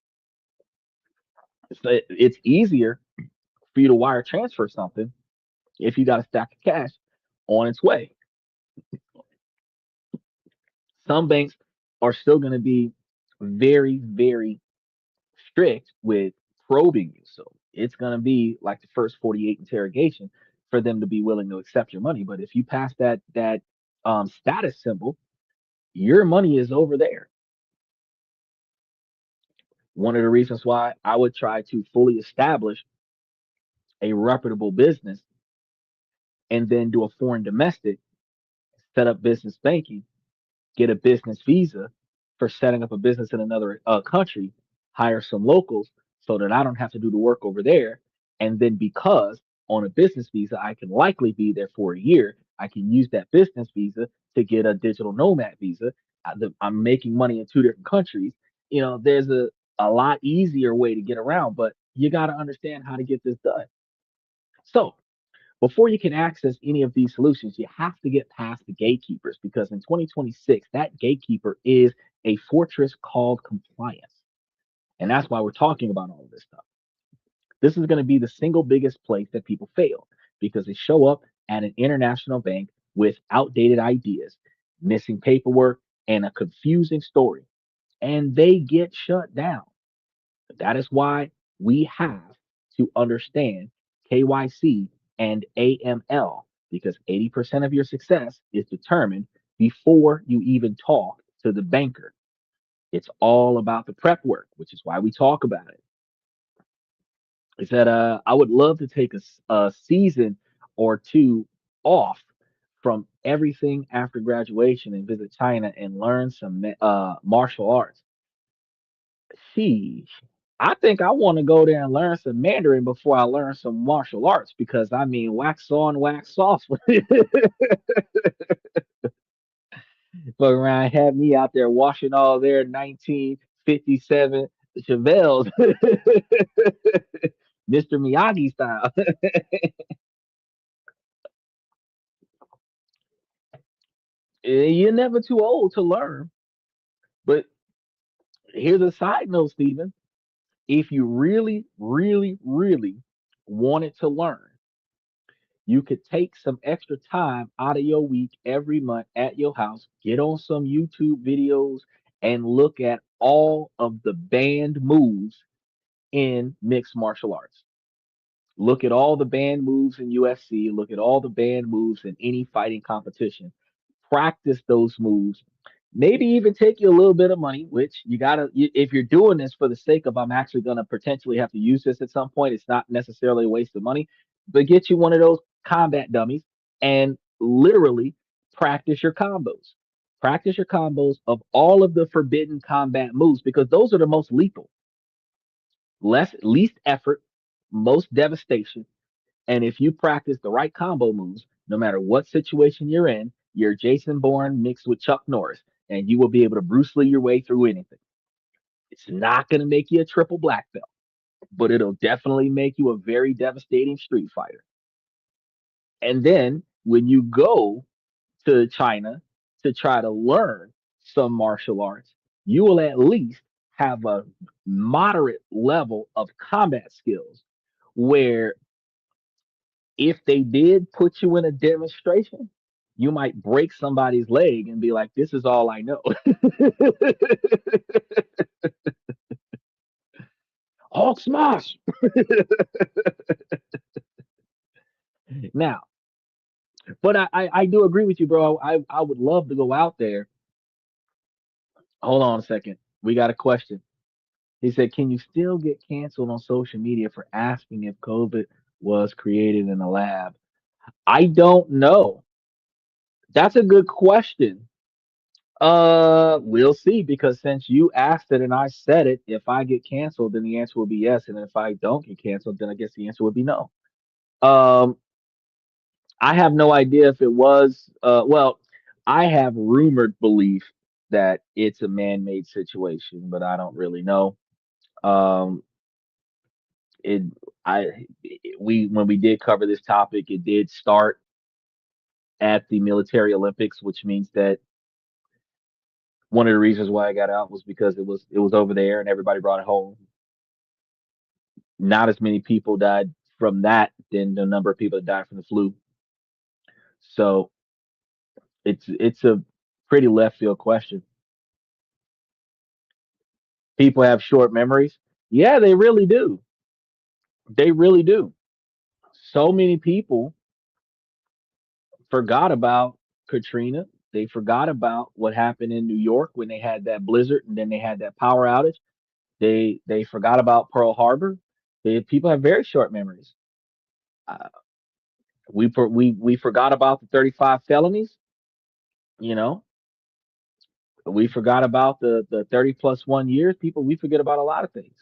Speaker 2: It's easier for you to wire transfer something if you got a stack of cash on its way. Some banks are still going to be very, very strict with probing you. So it's going to be like the first 48 interrogation for them to be willing to accept your money. But if you pass that status symbol, your money is over there. One of the reasons why I would try to fully establish a reputable business and then do a foreign domestic, set up business banking, get a business visa for setting up a business in another country, hire some locals so that I don't have to do the work over there. And then, because on a business visa, I can likely be there for a year, I can use that business visa to get a digital nomad visa. I'm making money in two different countries. There's a lot easier way to get around, but you got to understand how to get this done. So, Before you can access any of these solutions, you have to get past the gatekeepers because in 2026, that gatekeeper is a fortress called compliance. And that's why we're talking about all of this stuff. This is going to be the single biggest place that people fail because they show up at an international bank with outdated ideas, missing paperwork, and a confusing story, and they get shut down. That is why we have to understand KYC and AML because 80% of your success is determined before you even talk to the banker. It's all about the prep work, which is why we talk about it. Is that I would love to take a season or two off from everything after graduation and visit China and learn some martial arts. Sheesh. I think I want to go there and learn some Mandarin before I learn some martial arts because I mean, wax on, wax off. Fuck around, have me out there washing all their 1957 Chevelles, Mr. Miyagi style. You're never too old to learn. But here's a side note, Stephen. If you really, really, really wanted to learn, you could take some extra time out of your week every month at your house, get on some YouTube videos, and look at all of the banned moves in mixed martial arts. Look at all the banned moves in UFC, look at all the banned moves in any fighting competition. Practice those moves. Maybe even take you a little bit of money, which you gotta, if you're doing this for the sake of, I'm actually gonna potentially have to use this at some point, it's not necessarily a waste of money, but get you one of those combat dummies and literally practice your combos. Practice your combos of all of the forbidden combat moves because those are the most lethal, least effort, most devastation. And if you practice the right combo moves, no matter what situation you're in, you're Jason Bourne mixed with Chuck Norris, and you will be able to Bruce Lee your way through anything. It's not going to make you a triple black belt, but it'll definitely make you a very devastating street fighter. And then when you go to China to try to learn some martial arts, you will at least have a moderate level of combat skills where if they did put you in a demonstration, you might break somebody's leg and be like, "This is all I know." Hulk smash. Now, but I do agree with you, bro. I would love to go out there. Hold on a second. We got a question. He said, "Can you still get canceled on social media for asking if COVID was created in a lab?" I don't know. That's a good question. We'll see because since you asked it and I said it, if I get canceled, then the answer will be yes, and if I don't get canceled, then I guess the answer would be no. Um, I have no idea if it was. Well, I have rumored belief that it's a man-made situation, but I don't really know. Um, it, I, we when we did cover this topic, it did start at the military Olympics, which means that one of the reasons why I got out was because it was over there and everybody brought it home. Not as many people died from that than the number of people that died from the flu. So it's a pretty left field question. People have short memories. Yeah, they really do. They really do. So many people forgot about Katrina. They forgot about what happened in New York when they had that blizzard and then they had that power outage. They forgot about Pearl Harbor. People have very short memories. Uh, we forgot about the 35 felonies. You know, we forgot about the 30 plus 1 years. People, we forget about a lot of things.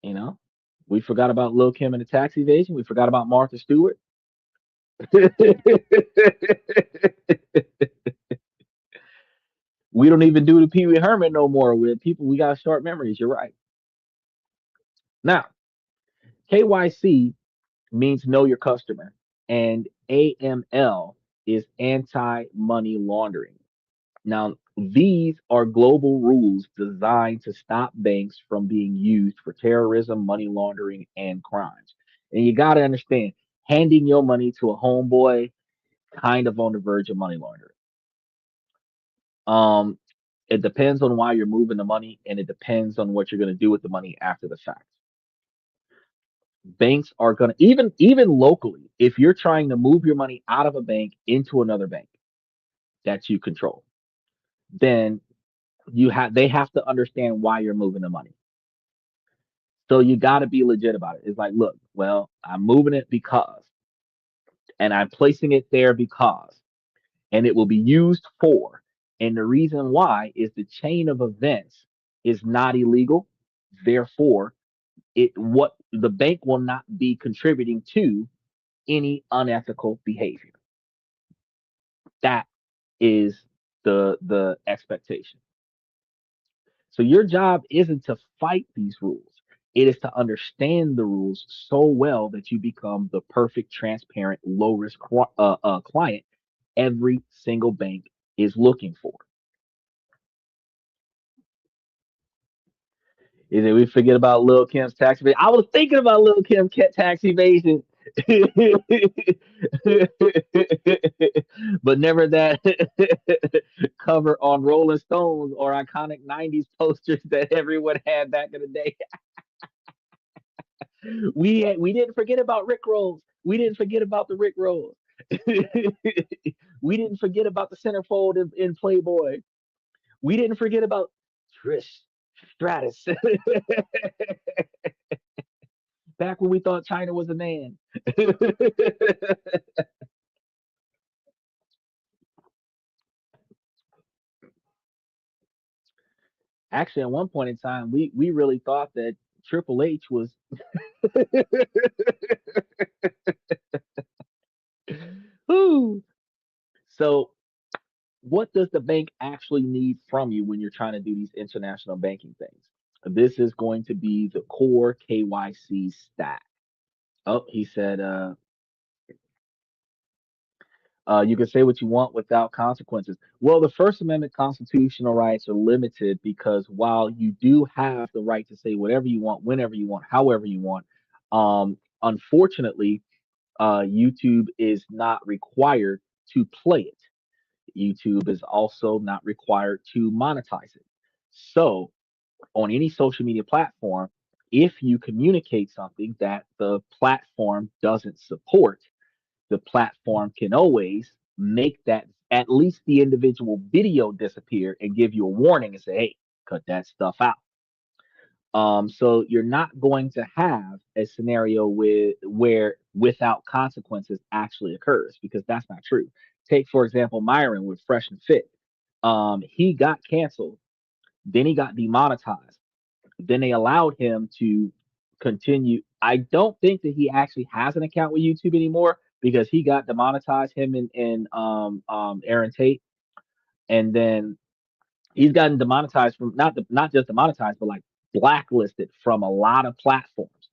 Speaker 2: You know, we forgot about Lil Kim and the tax evasion. We forgot about Martha Stewart. We don't even do the Pee Wee Herman no more. With people, we got short memories. You're right. Now, KYC. means know your customer, and AML is anti money laundering. Now, these are global rules designed to stop banks from being used for terrorism, money laundering, and crimes. And you got to understand, handing your money to a homeboy kind of on the verge of money laundering. Um, it depends on why you're moving the money, and it depends on what you're going to do with the money after the fact. Banks are going to even locally, if you're trying to move your money out of a bank into another bank that you control, then they have to understand why you're moving the money. So you got to be legit about it. It's like, look, well, I'm moving it because, and I'm placing it there because, and it will be used for. And the reason why is the chain of events is not illegal. Therefore, what the bank will not be contributing to any unethical behavior. That is the expectation. So your job isn't to fight these rules. It is to understand the rules so well that you become the perfect, transparent, low risk client every single bank is looking for. Is it we forget about Lil Kim's tax evasion? I was thinking about Lil Kim tax evasion, but never that cover on Rolling Stones or iconic '90s posters that everyone had back in the day. We didn't forget about Rick Rolls. We didn't forget about the Rick Rolls. We didn't forget about the centerfold in Playboy. We didn't forget about Trish Stratus. Back when we thought China was a man. Actually, at one point in time, we really thought that Triple H was. Whew. So, what does the bank actually need from you when you're trying to do these international banking things? This is going to be the core KYC stack. Oh, he said, you can say what you want without consequences. Well, the First Amendment constitutional rights are limited because while you do have the right to say whatever you want, whenever you want, however you want, unfortunately, YouTube is not required to play it. YouTube is also not required to monetize it. So, on any social media platform, if you communicate something that the platform doesn't support, the platform can always make that at least the individual video disappear and give you a warning and say, hey, cut that stuff out. So you're not going to have a scenario where without consequences actually occurs because that's not true. Take for example Myron with Fresh and Fit. He got canceled, then he got demonetized, then they allowed him to continue. I don't think that he actually has an account with YouTube anymore because he got demonetized, him and Aaron Tate, and then he's gotten demonetized from not just demonetized, but like blacklisted from a lot of platforms.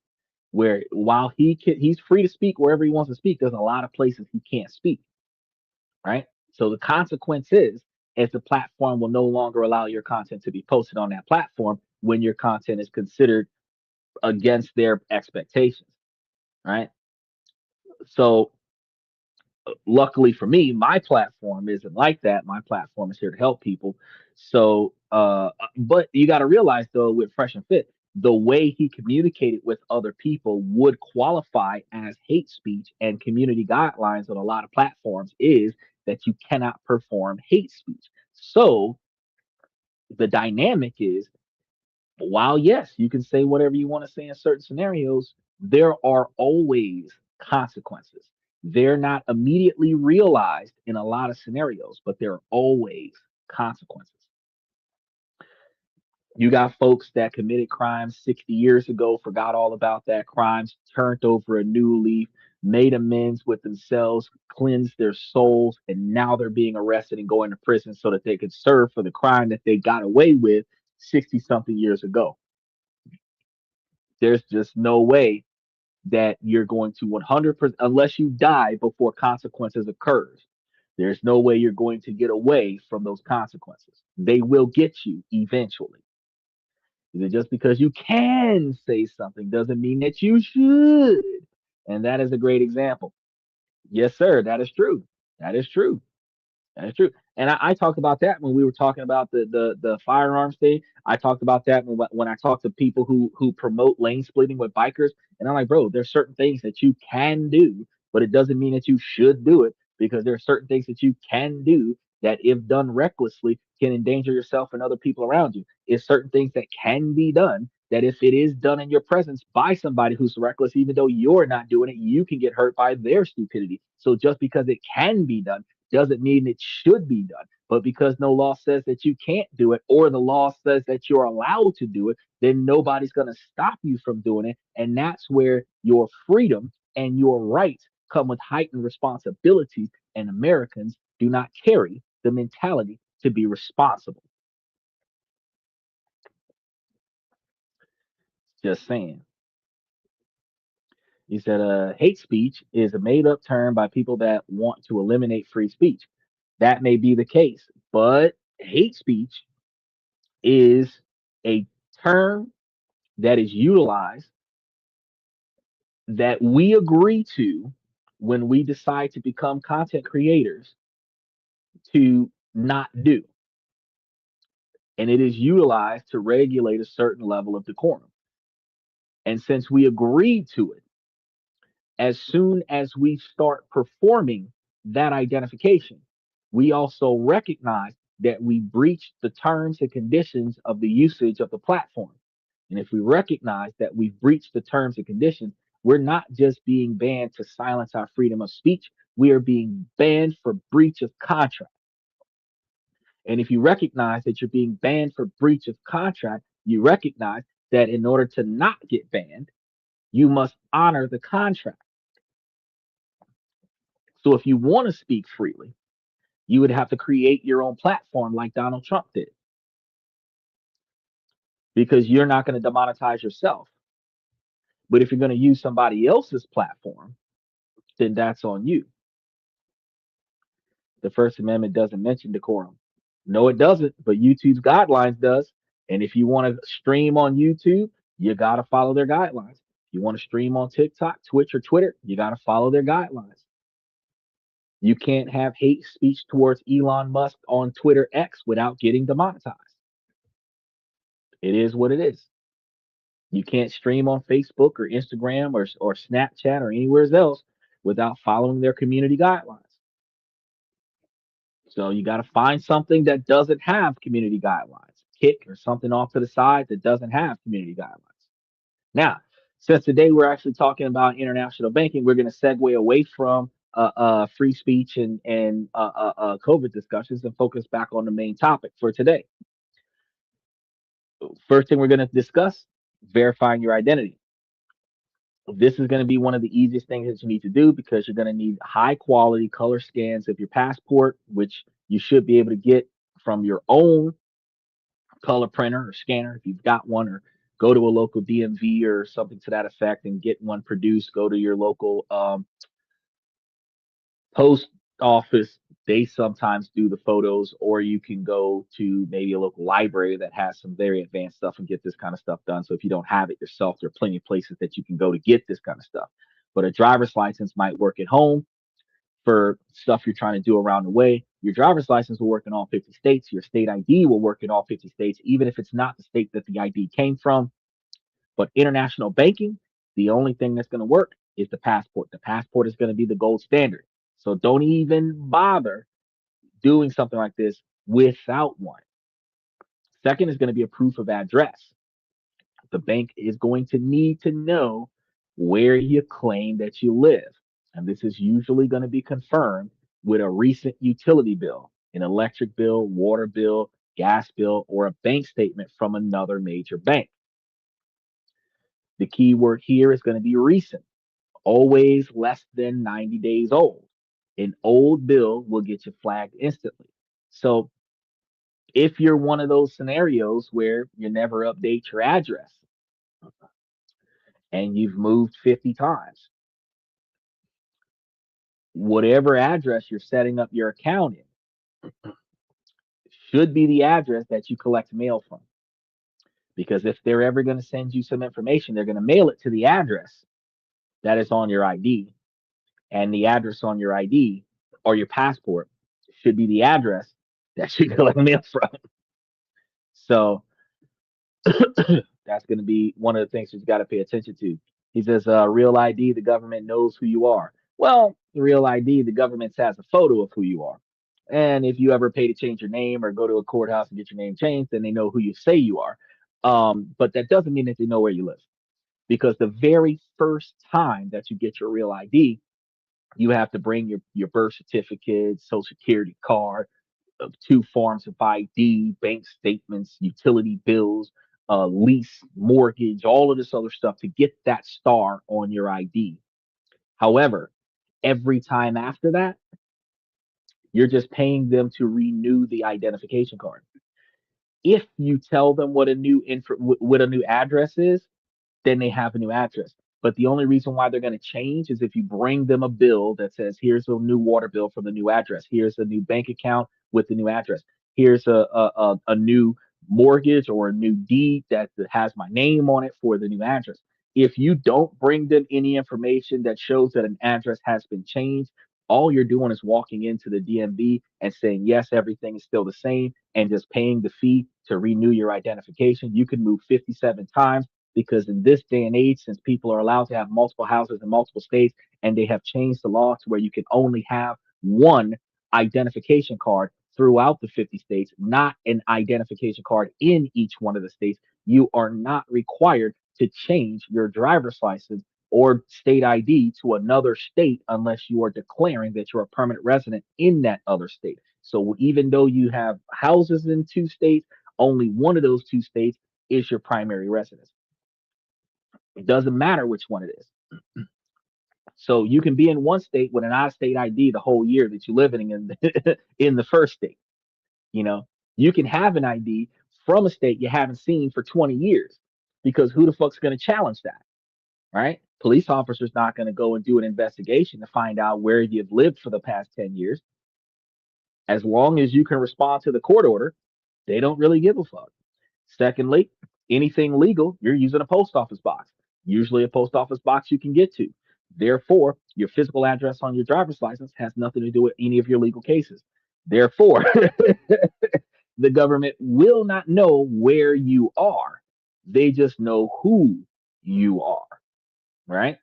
Speaker 2: Where while he's free to speak wherever he wants to speak, there's a lot of places he can't speak. Right. So the consequence is the platform will no longer allow your content to be posted on that platform when your content is considered against their expectations. Right. So luckily for me, my platform isn't like that. My platform is here to help people. So, but you got to realize though, with Fresh and Fit, the way he communicated with other people would qualify as hate speech, and community guidelines on a lot of platforms is that you cannot perform hate speech. So the dynamic is while yes, you can say whatever you want to say in certain scenarios, there are always consequences. They're not immediately realized in a lot of scenarios, but there are always consequences. You got folks that committed crimes 60 years ago, forgot all about that crimes, turned over a new leaf, made amends with themselves, cleansed their souls, and now they're being arrested and going to prison so that they could serve for the crime that they got away with 60 something years ago. There's just no way that you're going to 100%, unless you die before consequences occurs. There's no way you're going to get away from those consequences. They will get you eventually. Just because you can say something doesn't mean that you should. And that is a great example. Yes, sir. That is true. That is true. That is true. And I talked about that when we were talking about the firearms thing. I talked about that when I talk to people who promote lane splitting with bikers. And I'm like, bro, there's certain things that you can do, but it doesn't mean that you should do it, because there are certain things that you can do that, if done recklessly, can endanger yourself and other people around you. It's certain things that can be done that, if it is done in your presence by somebody who's reckless, even though you're not doing it, you can get hurt by their stupidity. So just because it can be done doesn't mean it should be done. But because no law says that you can't do it, or the law says that you're allowed to do it, then nobody's going to stop you from doing it. And that's where your freedom and your rights come with heightened responsibilities. And Americans do not carry the mentality to be responsible. Just saying. He said, hate speech is a made up term by people that want to eliminate free speech. That may be the case, but hate speech is a term that is utilized, that we agree to when we decide to become content creators, to not do. And it is utilized to regulate a certain level of decorum. And since we agreed to it, as soon as we start performing that identification, we also recognize that we breached the terms and conditions of the usage of the platform. And if we recognize that we've breached the terms and conditions, we're not just being banned to silence our freedom of speech, we are being banned for breach of contract. And if you recognize that you're being banned for breach of contract, you recognize that in order to not get banned, you must honor the contract. So if you want to speak freely, you would have to create your own platform like Donald Trump did, because you're not going to demonetize yourself. But if you're going to use somebody else's platform, then that's on you. The First Amendment doesn't mention decorum. No, it doesn't, but YouTube's guidelines does. And if you want to stream on YouTube, you got to follow their guidelines. If you want to stream on TikTok, Twitch, or Twitter, you got to follow their guidelines. You can't have hate speech towards Elon Musk on Twitter X without getting demonetized. It is what it is. You can't stream on Facebook or Instagram or Snapchat or anywhere else without following their community guidelines. So you got to find something that doesn't have community guidelines, kick or something off to the side that doesn't have community guidelines. Now, since today we're actually talking about international banking, we're going to segue away from free speech and COVID discussions and focus back on the main topic for today. First thing we're going to discuss: verifying your identity. This is going to be one of the easiest things that you need to do, because you're going to need high quality color scans of your passport, which you should be able to get from your own color printer or scanner if you've got one, or go to a local DMV or something to that effect and get one produced. Go to your local post office. They sometimes do the photos, or you can go to maybe a local library that has some very advanced stuff and get this kind of stuff done. So if you don't have it yourself, there are plenty of places that you can go to get this kind of stuff. But a driver's license might work at home for stuff you're trying to do around the way. Your driver's license will work in all 50 states. Your state ID will work in all 50 states, even if it's not the state that the ID came from. But international banking, the only thing that's going to work is the passport. The passport is going to be the gold standard. So don't even bother doing something like this without one. Second is going to be a proof of address. The bank is going to need to know where you claim that you live. And this is usually going to be confirmed with a recent utility bill, an electric bill, water bill, gas bill, or a bank statement from another major bank. The key word here is going to be recent, always less than 90 days old. An old bill will get you flagged instantly. So if you're one of those scenarios where you never update your address, and you've moved 50 times, whatever address you're setting up your account in should be the address that you collect mail from. Because if they're ever going to send you some information, they're going to mail it to the address that is on your ID. And the address on your ID or your passport should be the address that you collect mail from. So that's going to be one of the things that you got to pay attention to. He says, real ID, the government knows who you are. Well, the real ID, the government has a photo of who you are. And if you ever pay to change your name or go to a courthouse and get your name changed, then they know who you say you are. But that doesn't mean that they know where you live, because the very first time that you get your real ID, you have to bring your birth certificate, social security card, two forms of ID, bank statements, utility bills, lease, mortgage, all of this other stuff to get that star on your ID. However, every time after that, you're just paying them to renew the identification card. If you tell them what a new address is, then they have a new address. But the only reason why they're going to change is if you bring them a bill that says, here's a new water bill from the new address. Here's a new bank account with the new address. Here's a new mortgage or a new deed that has my name on it for the new address. If you don't bring them any information that shows that an address has been changed, all you're doing is walking into the DMV and saying, yes, everything is still the same, and just paying the fee to renew your identification. You can move 57 times, because in this day and age, since people are allowed to have multiple houses in multiple states, and they have changed the law to where you can only have one identification card throughout the 50 states, not an identification card in each one of the states, you are not required to change your driver's license or state ID to another state unless you are declaring that you're a permanent resident in that other state. So even though you have houses in two states, only one of those two states is your primary residence. It doesn't matter which one it is. So you can be in one state with an out of state ID the whole year that you're living in in the first state. You know, you can have an ID from a state you haven't seen for 20 years, because who the fuck's going to challenge that, right? Police officers not going to go and do an investigation to find out where you've lived for the past 10 years. As long as you can respond to the court order, they don't really give a fuck. Secondly, anything legal, you're using a post office box, usually a post office box you can get to. Therefore, your physical address on your driver's license has nothing to do with any of your legal cases. Therefore, the government will not know where you are. They just know who you are, right?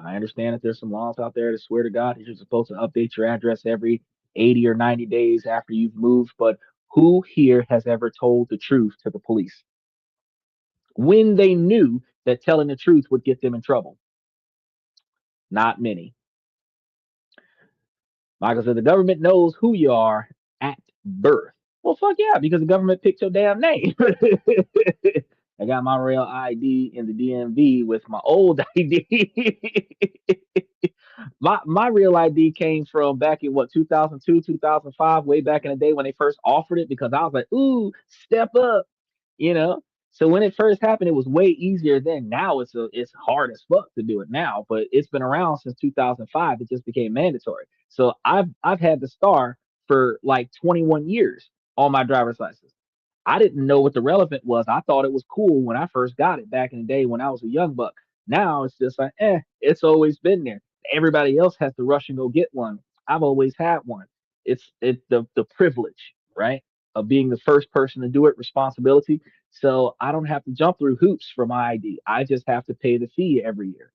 Speaker 2: I understand that there's some laws out there that swear to God that you're supposed to update your address every 80 or 90 days after you've moved, but who here has ever told the truth to the police when they knew that telling the truth would get them in trouble? Not many. Michael said the government knows who you are at birth. Well, fuck yeah, because the government picked your damn name. I got my real ID in the DMV with my old ID. My real ID came from back in what, 2002, 2005, way back in the day when they first offered it, because I was like, ooh, step up, you know. So when it first happened, it was way easier then. Now it's hard as fuck to do it now, but it's been around since 2005. It just became mandatory. So I've had the star for like 21 years on my driver's license. I didn't know what the relevant was. I thought it was cool when I first got it back in the day when I was a young buck. Now it's just like, it's always been there. Everybody else has to rush and go get one. I've always had one. It's the privilege, right, of being the first person to do it, responsibility. So I don't have to jump through hoops for my ID. I just have to pay the fee every year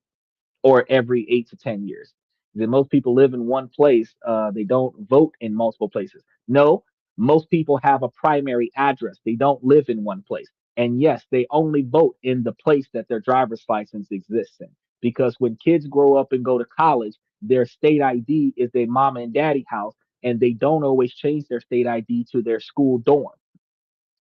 Speaker 2: or every 8 to 10 years. Then most people live in one place. They don't vote in multiple places. No, most people have a primary address. They don't live in one place. And yes, they only vote in the place that their driver's license exists in. Because when kids grow up and go to college, their state ID is their mama and daddy house, and they don't always change their state ID to their school dorm.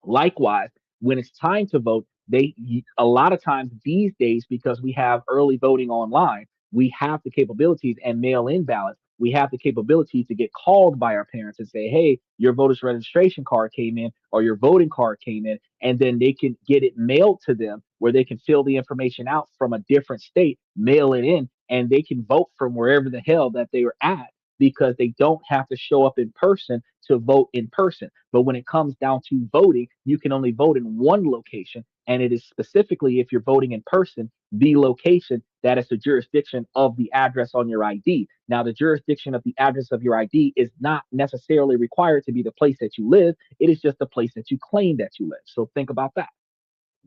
Speaker 2: Likewise, when it's time to vote, they a lot of times these days, because we have early voting online, we have the capabilities and mail in ballots. we have the capability to get called by our parents and say, hey, your voter's registration card came in or your voting card came in, and then they can get it mailed to them where they can fill the information out from a different state, mail it in, and they can vote from wherever the hell that they were at because they don't have to show up in person to vote in person. But when it comes down to voting, you can only vote in one location. And it is specifically, if you're voting in person, the location that is the jurisdiction of the address on your ID. Now, the jurisdiction of the address of your ID is not necessarily required to be the place that you live. It is just the place that you claim that you live. So think about that.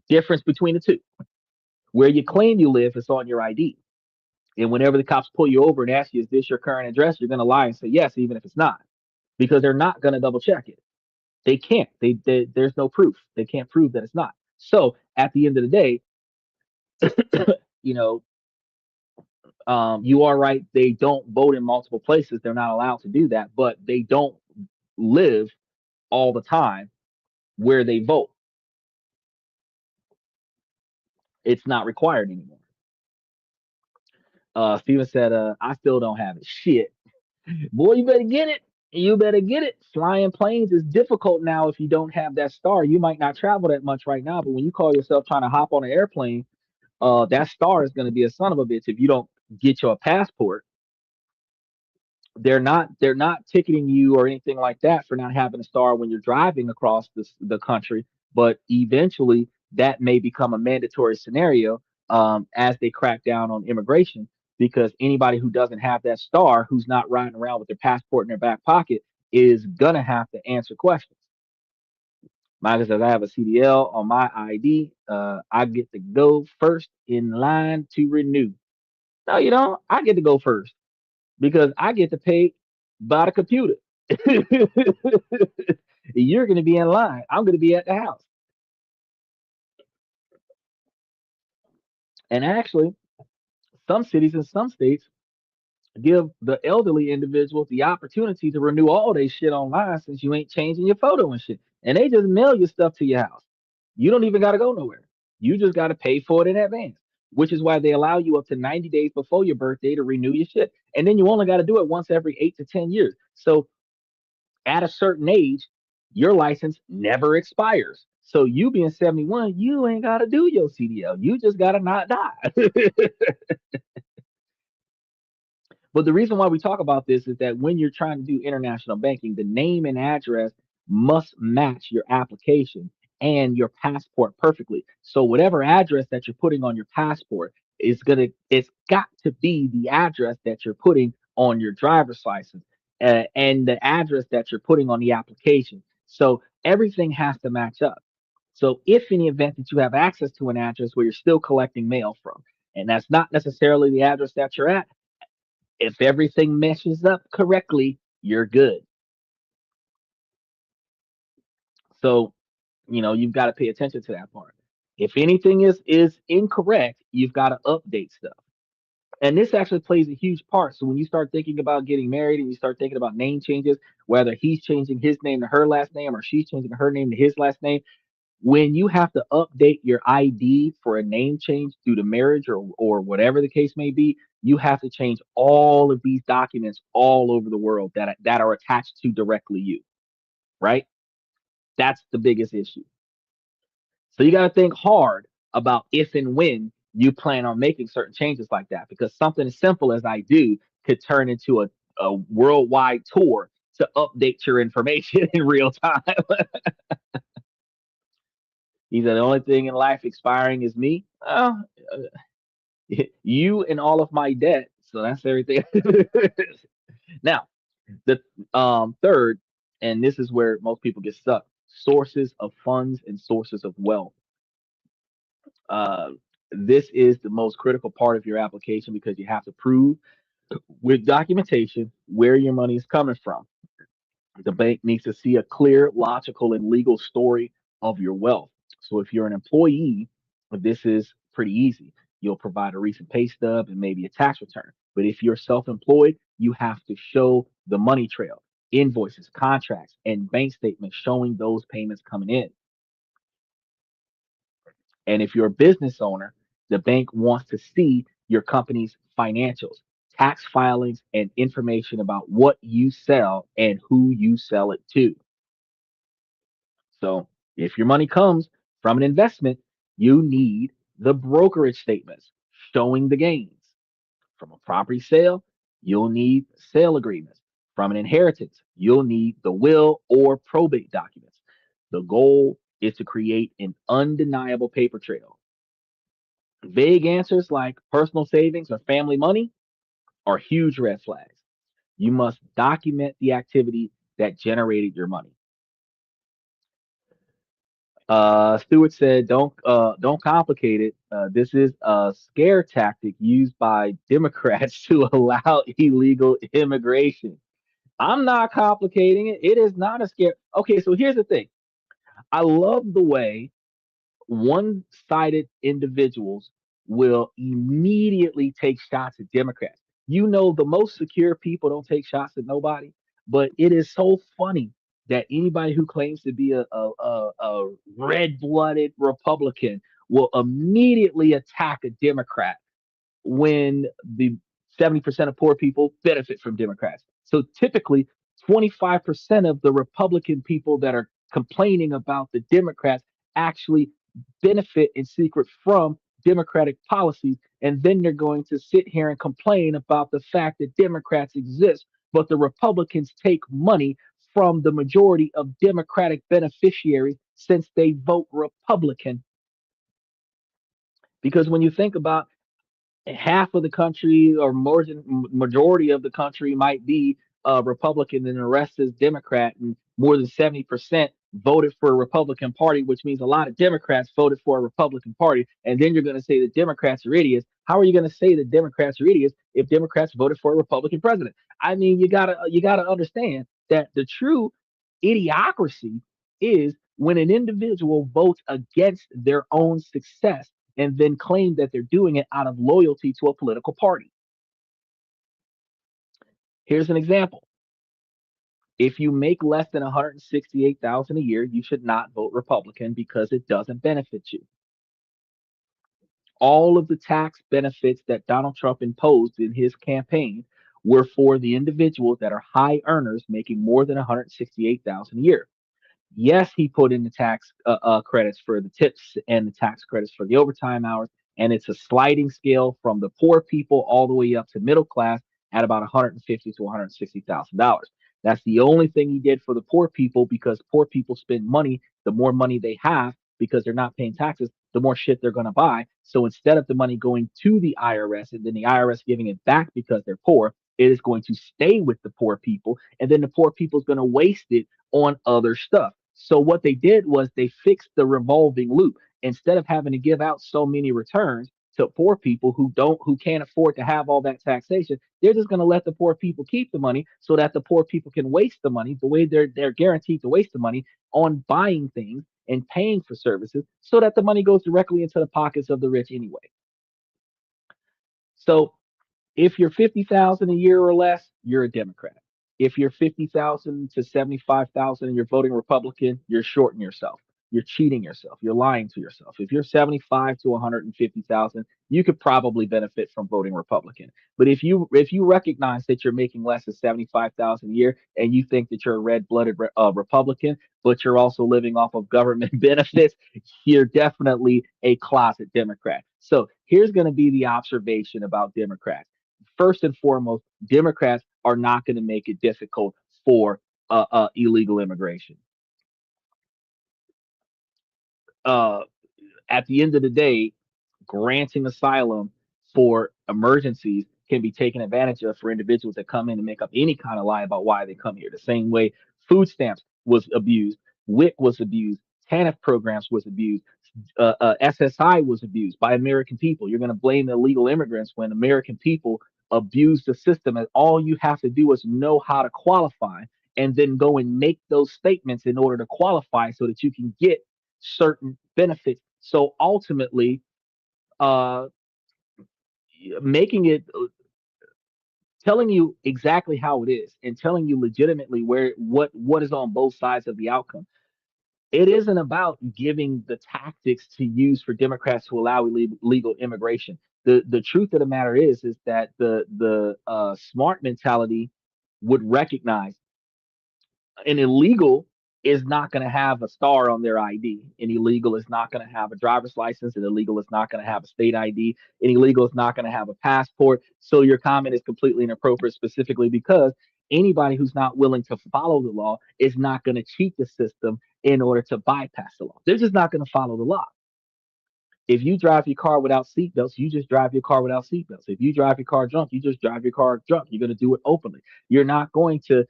Speaker 2: Difference between the two. Where you claim you live is on your ID. And whenever the cops pull you over and ask you, is this your current address? You're going to lie and say yes, even if it's not, because they're not going to double check it. They can't. There's no proof. They can't prove that it's not. So at the end of the day, you know, you are right. They don't vote in multiple places. They're not allowed to do that, but they don't live all the time where they vote. It's not required anymore. Steven said, I still don't have it. Shit. Boy, you better get it. You better get it. Flying planes is difficult now if you don't have that star. You might not travel that much right now, but when you call yourself trying to hop on an airplane, that star is going to be a son of a bitch if you don't get your passport. They're not ticketing you or anything like that for not having a star when you're driving across the country, but eventually that may become a mandatory scenario as they crack down on immigration, because anybody who doesn't have that star, who's not riding around with their passport in their back pocket, is gonna have to answer questions. Michael says, I have a CDL on my ID. I get to go first in line to renew. No, you don't. I get to go first because I get to pay by the computer. You're going to be in line. I'm going to be at the house. And actually, some cities and some states give the elderly individuals the opportunity to renew all their shit online since you ain't changing your photo and shit. And they just mail your stuff to your house. You don't even got to go nowhere. You just got to pay for it in advance, which is why they allow you up to 90 days before your birthday to renew your shit. And then you only got to do it once every 8 to 10 years. So at a certain age, your license never expires. So you being 71, you ain't got to do your CDL. You just got to not die. But the reason why we talk about this is that when you're trying to do international banking, the name and address must match your application and your passport perfectly. So whatever address that you're putting on your passport it's got to be the address that you're putting on your driver's license, and the address that you're putting on the application. So everything has to match up. So if in the event that you have access to an address where you're still collecting mail from, and that's not necessarily the address that you're at, if everything meshes up correctly, you're good. So, you've got to pay attention to that part. If anything is incorrect, you've got to update stuff. And this actually plays a huge part. So when you start thinking about getting married and you start thinking about name changes, whether he's changing his name to her last name or she's changing her name to his last name, when you have to update your ID for a name change due to marriage or whatever the case may be, you have to change all of these documents all over the world that are attached to directly you, right? That's the biggest issue. So you got to think hard about if and when you plan on making certain changes like that, because something as simple as I do could turn into a worldwide tour to update your information in real time. He said, the only thing in life expiring is me. You and all of my debt. So that's everything. Now, the third, and this is where most people get stuck: sources of funds and sources of wealth. Uh, this is the most critical part of your application because you have to prove with documentation where your money is coming from. The bank needs to see a clear, logical, and legal story of your wealth. So if you're an employee, this is pretty easy. You'll provide a recent pay stub and maybe a tax return. But if you're self employed, you have to show the money trail, invoices, contracts, and bank statements showing those payments coming in. And if you're a business owner, the bank wants to see your company's financials, tax filings, and information about what you sell and who you sell it to. So if your money comes from an investment, you need the brokerage statements showing the gains. From a property sale, you'll need sale agreements. From an inheritance, you'll need the will or probate documents. The goal is to create an undeniable paper trail. Vague answers like personal savings or family money are huge red flags. You must document the activity that generated your money. Stewart said, don't complicate it. This is a scare tactic used by Democrats to allow illegal immigration. I'm not complicating it. It is not a scare. Okay, so here's the thing. I love the way one-sided individuals will immediately take shots at Democrats. You know, the most secure people don't take shots at nobody, but it is so funny that anybody who claims to be a red-blooded Republican will immediately attack a Democrat when the 70% of poor people benefit from Democrats. So typically, 25% of the Republican people that are complaining about the Democrats actually benefit in secret from Democratic policies. And then they're going to sit here and complain about the fact that Democrats exist, but the Republicans take money from the majority of Democratic beneficiaries since they vote Republican. Because when you think about half of the country or more than majority of the country might be Republican and the rest is Democrat, and more than 70% voted for a Republican Party, which means a lot of Democrats voted for a Republican Party. And then you're going to say that Democrats are idiots. How are you going to say that Democrats are idiots if Democrats voted for a Republican president? I mean, you gotta understand that the true idiocracy is when an individual votes against their own success and then claim that they're doing it out of loyalty to a political party. Here's an example. If you make less than 168,000 a year, you should not vote Republican because it doesn't benefit you. All of the tax benefits that Donald Trump imposed in his campaign were for the individuals that are high earners making more than 168,000 a year. Yes, he put in the tax credits for the tips and the tax credits for the overtime hours, and it's a sliding scale from the poor people all the way up to middle class at about 150 to 160,000 dollars. That's the only thing he did for the poor people because poor people spend money. The more money they have, because they're not paying taxes, the more shit they're going to buy. So instead of the money going to the IRS and then the IRS giving it back because they're poor, it is going to stay with the poor people, and then the poor people is going to waste it on other stuff. So what they did was they fixed the revolving loop. Instead of having to give out so many returns to poor people who can't afford to have all that taxation, they're just going to let the poor people keep the money so that the poor people can waste the money the way they're guaranteed to waste the money on buying things and paying for services so that the money goes directly into the pockets of the rich anyway. So if you're 50,000 a year or less, you're a Democrat. If you're 50,000 to 75,000 and you're voting Republican, you're shorting yourself. You're cheating yourself. You're lying to yourself. If you're 75 to 150,000, you could probably benefit from voting Republican. But if you recognize that you're making less than 75,000 a year and you think that you're a red-blooded Republican, but you're also living off of government benefits, you're definitely a closet Democrat. So here's going to be the observation about Democrats. First and foremost, Democrats are not going to make it difficult for illegal immigration. Uh, at the end of the day, granting asylum for emergencies can be taken advantage of for individuals that come in and make up any kind of lie about why they come here. The same way food stamps was abused, WIC was abused, TANF programs was abused, SSI was abused by American people. You're going to blame the illegal immigrants when American people abuse the system, and all you have to do is know how to qualify and then go and make those statements in order to qualify so that you can get certain benefits. So ultimately, uh, making it telling you exactly how it is and telling you legitimately where what is on both sides of the outcome. It isn't about giving the tactics to use for Democrats to allow illegal immigration. The truth of the matter is that the smart mentality would recognize an illegal is not going to have a star on their ID. An illegal is not going to have a driver's license. An illegal is not going to have a state ID. An illegal is not going to have a passport. So your comment is completely inappropriate, specifically because anybody who's not willing to follow the law is not going to cheat the system in order to bypass the law. They're just not going to follow the law. If you drive your car without seatbelts, you just drive your car without seatbelts. If you drive your car drunk, you just drive your car drunk. You're going to do it openly. You're not going to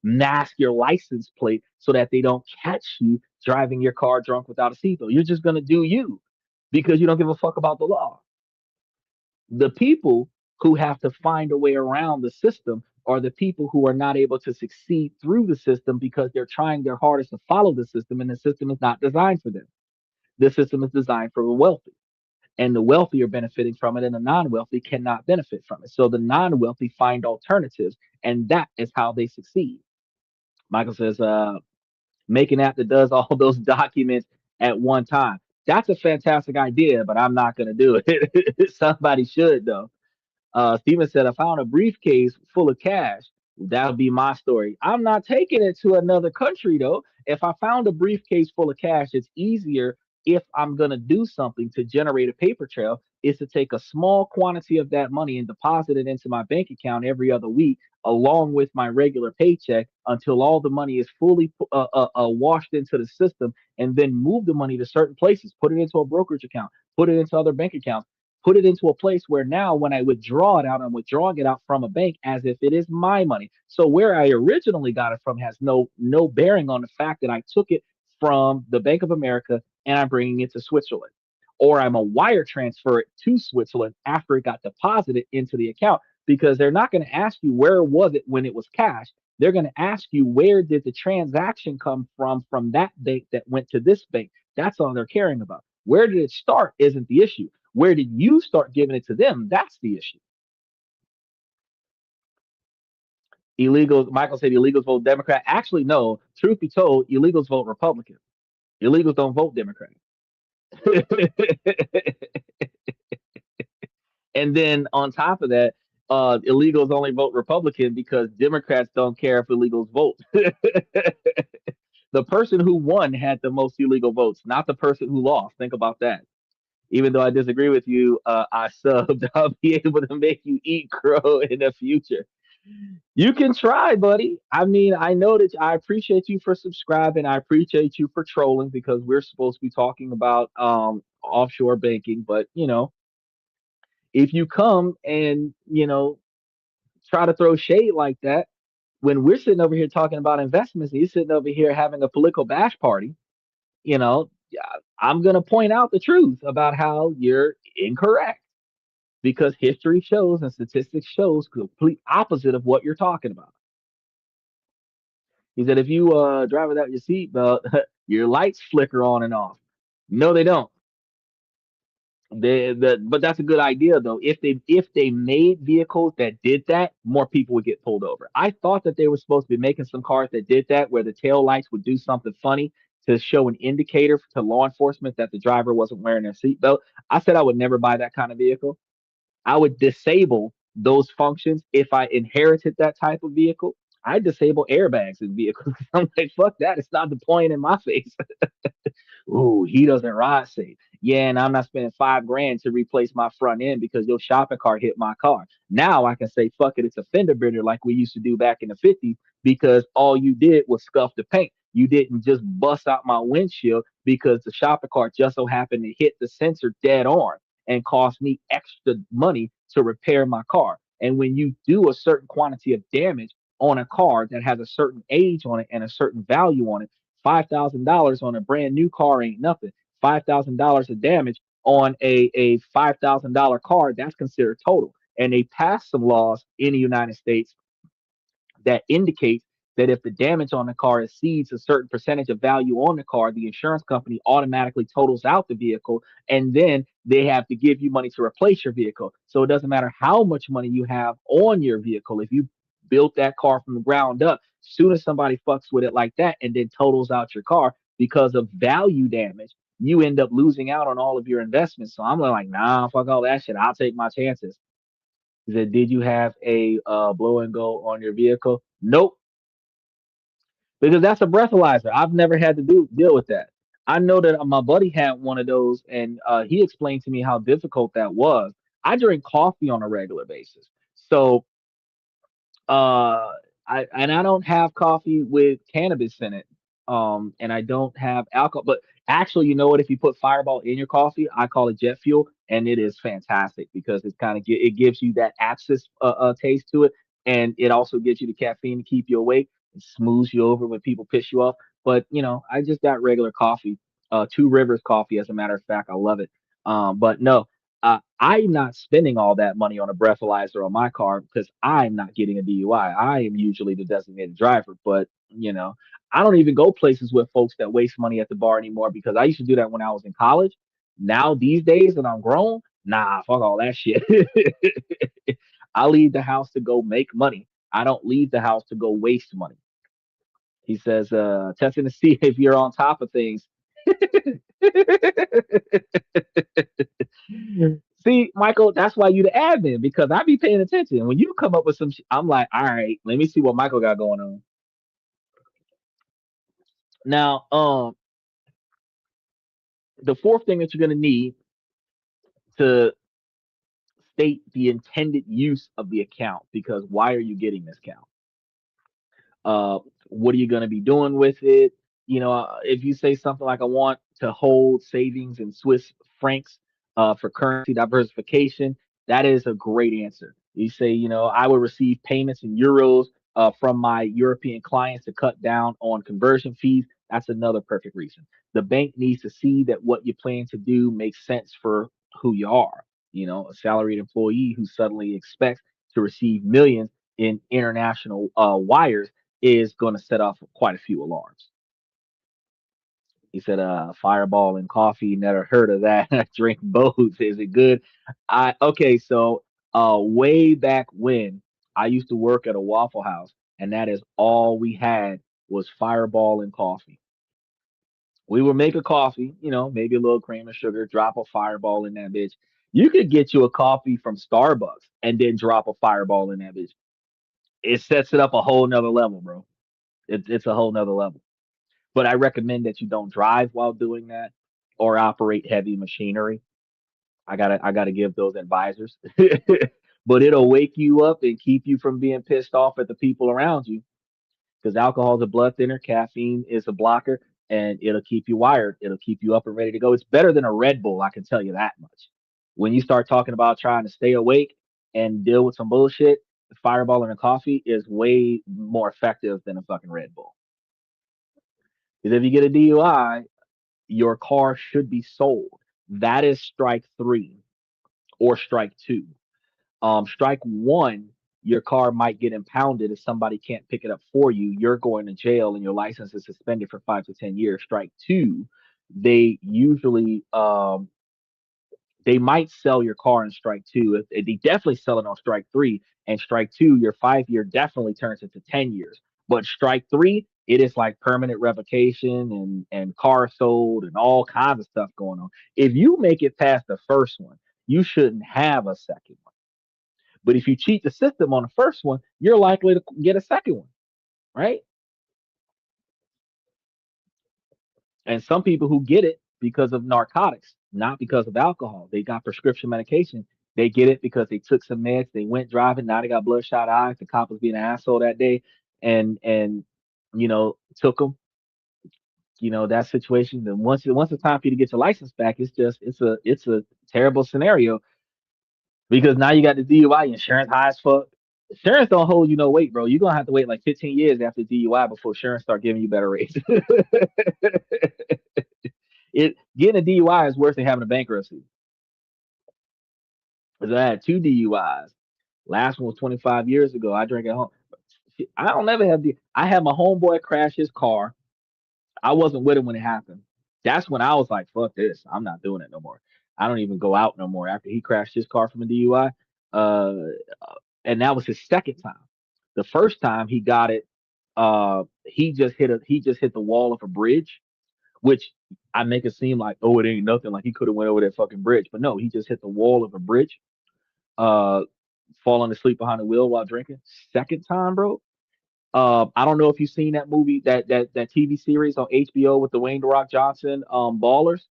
Speaker 2: mask your license plate so that they don't catch you driving your car drunk without a seatbelt. You're just going to do you because you don't give a fuck about the law. The people who have to find a way around the system are the people who are not able to succeed through the system because they're trying their hardest to follow the system, and the system is not designed for them. The system is designed for the wealthy, and the wealthy are benefiting from it, and the non-wealthy cannot benefit from it. So the non-wealthy find alternatives, and that is how they succeed. Michael says, make an app that does all those documents at one time. That's a fantastic idea, but I'm not going to do it. Somebody should, though. Steven said, I found a briefcase full of cash. That'll be my story. I'm not taking it to another country, though. If I found a briefcase full of cash, it's easier if I'm going to do something to generate a paper trail is to take a small quantity of that money and deposit it into my bank account every other week, along with my regular paycheck until all the money is fully washed into the system, and then move the money to certain places, put it into a brokerage account, put it into other bank accounts, put it into a place where now when I withdraw it out, I'm withdrawing it out from a bank as if it is my money. So where I originally got it from has no bearing on the fact that I took it from the Bank of America and I'm bringing it to Switzerland. Or I'm a wire transfer it to Switzerland after it got deposited into the account, because they're not going to ask you where was it when it was cash. They're going to ask you where did the transaction come from that bank that went to this bank. That's all they're caring about. Where did it start isn't the issue. Where did you start giving it to them? That's the issue. Illegals, Michael said illegals vote Democrat. Actually, no. Truth be told, illegals vote Republican. Illegals don't vote Democrat. And then on top of that, illegals only vote Republican because Democrats don't care if illegals vote. The person who won had the most illegal votes, not the person who lost. Think about that. Even though I disagree with you, I subbed. I'll be able to make you eat crow in the future. You can try, buddy. I mean, I know that I appreciate you for subscribing. I appreciate you for trolling because we're supposed to be talking about offshore banking. But if you come and try to throw shade like that when we're sitting over here talking about investments, and you're sitting over here having a political bash party, yeah, I'm gonna point out the truth about how you're incorrect because history shows and statistics shows complete opposite of what you're talking about. He said if you drive without your seatbelt, your lights flicker on and off. No, they don't. But that's a good idea though. If they made vehicles that did that, more people would get pulled over. I thought that they were supposed to be making some cars that did that, where the tail lights would do something funny to show an indicator to law enforcement that the driver wasn't wearing their seatbelt. I said I would never buy that kind of vehicle. I would disable those functions if I inherited that type of vehicle. I disable airbags in vehicles. I'm like, fuck that. It's not deploying in my face. Ooh, he doesn't ride safe. Yeah, and I'm not spending 5 grand to replace my front end because your shopping cart hit my car. Now I can say, fuck it, it's a fender bender like we used to do back in the 50s because all you did was scuff the paint. You didn't just bust out my windshield because the shopping cart just so happened to hit the sensor dead on and cost me extra money to repair my car. And when you do a certain quantity of damage on a car that has a certain age on it and a certain value on it, $5,000 on a brand new car ain't nothing. $5,000 of damage on a $5,000 car, that's considered total. And they passed some laws in the United States that indicates that if the damage on the car exceeds a certain percentage of value on the car, the insurance company automatically totals out the vehicle, and then they have to give you money to replace your vehicle. So it doesn't matter how much money you have on your vehicle. If you built that car from the ground up, soon as somebody fucks with it like that and then totals out your car because of value damage, you end up losing out on all of your investments. So I'm like, nah, fuck all that shit. I'll take my chances. He said, did you have a blow and go on your vehicle? Nope, because that's a breathalyzer. I've never had to deal with that. I know that my buddy had one of those, and he explained to me how difficult that was. I drink coffee on a regular basis, so uh I don't have coffee with cannabis in it. And I don't have alcohol, but actually, you know what, if you put Fireball in your coffee, I call it jet fuel, and it is fantastic because it's kind of it gives you that abscess taste to it, and it also gives you the caffeine to keep you awake. It smooths you over when people piss you off. But I just got regular coffee, Two Rivers coffee, as a matter of fact. I love it. But no, I'm not spending all that money on a breathalyzer on my car because I'm not getting a DUI. I am usually the designated driver, but I don't even go places with folks that waste money at the bar anymore because I used to do that when I was in college. Now these days that I'm grown, nah, fuck all that shit. I leave the house to go make money. I don't leave the house to go waste money. He says, testing to see if you're on top of things. See, Michael, that's why you the admin because I be paying attention. When you come up with some, I'm like, all right, let me see what Michael got going on. Now, the fourth thing that you're gonna need to state the intended use of the account, because why are you getting this account? Uh, what are you going to be doing with it? If you say something like, I want to hold savings in Swiss francs for currency diversification, that is a great answer. You say, I will receive payments in euros from my European clients to cut down on conversion fees. That's another perfect reason. The bank needs to see that what you plan to do makes sense for who you are. A salaried employee who suddenly expects to receive millions in international wires is going to set off quite a few alarms. He said, Fireball and coffee, never heard of that. I drink both. Is it good? Okay, so way back when I used to work at a Waffle House, and that is all we had was Fireball and coffee. We would make a coffee, maybe a little cream and sugar, drop a Fireball in that bitch. You could get you a coffee from Starbucks and then drop a Fireball in that bitch. It sets it up a whole nother level, bro. It's a whole nother level. But I recommend that you don't drive while doing that or operate heavy machinery. I gotta give those advisors. But it'll wake you up and keep you from being pissed off at the people around you because alcohol is a blood thinner, caffeine is a blocker, and it'll keep you wired. It'll keep you up and ready to go. It's better than a Red Bull, I can tell you that much. When you start talking about trying to stay awake and deal with some bullshit, the Fireball and a coffee is way more effective than a fucking Red Bull. Because if you get a DUI, your car should be sold. That is strike three or strike two. Strike one, your car might get impounded if somebody can't pick it up for you. You're going to jail and your license is suspended for 5 to 10 years. Strike two, they usually they might sell your car in strike two. If they definitely sell it on strike three, and strike two, your 5 year definitely turns into 10 years. But strike three, it is like permanent revocation and car sold and all kinds of stuff going on. If you make it past the first one, you shouldn't have a second one. But if you cheat the system on the first one, you're likely to get a second one, right? And some people who get it because of narcotics, not because of alcohol. They got prescription medication. They get it because they took some meds. They went driving. Now they got bloodshot eyes. The cop was being an asshole that day, and took them. That situation. Then once it's time for you to get your license back, it's a terrible scenario because now you got the DUI, insurance high as fuck. Insurance don't hold you no weight, bro. You're gonna have to wait like 15 years after DUI before insurance start giving you better rates. Getting a DUI is worse than having a bankruptcy. Because I had two DUIs. Last one was 25 years ago. I drank at home. I don't never have the. I had my homeboy crash his car. I wasn't with him when it happened. That's when I was like, "Fuck this! I'm not doing it no more. I don't even go out no more." After he crashed his car from a DUI, uh, and that was his second time. The first time he got it, he just hit the wall of a bridge, which I make it seem like, oh, it ain't nothing. Like he could have went over that fucking bridge, but no, he just hit the wall of a bridge, uh, falling asleep behind the wheel while drinking. Second time, bro. I don't know if you've seen that movie, that TV series on HBO with Dwayne the Rock Johnson, Ballers,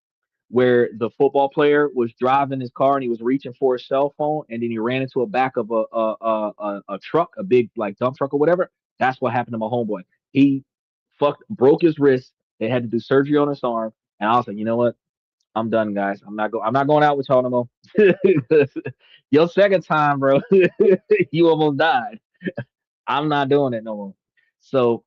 Speaker 2: where the football player was driving his car and he was reaching for his cell phone, and then he ran into a back of a truck, a big like dump truck or whatever. That's what happened to my homeboy. He broke his wrist. They had to do surgery on his arm, and I was like, you know what? I'm done, guys. I'm not going out with y'all no more. Your second time, bro, you almost died. I'm not doing it no more. So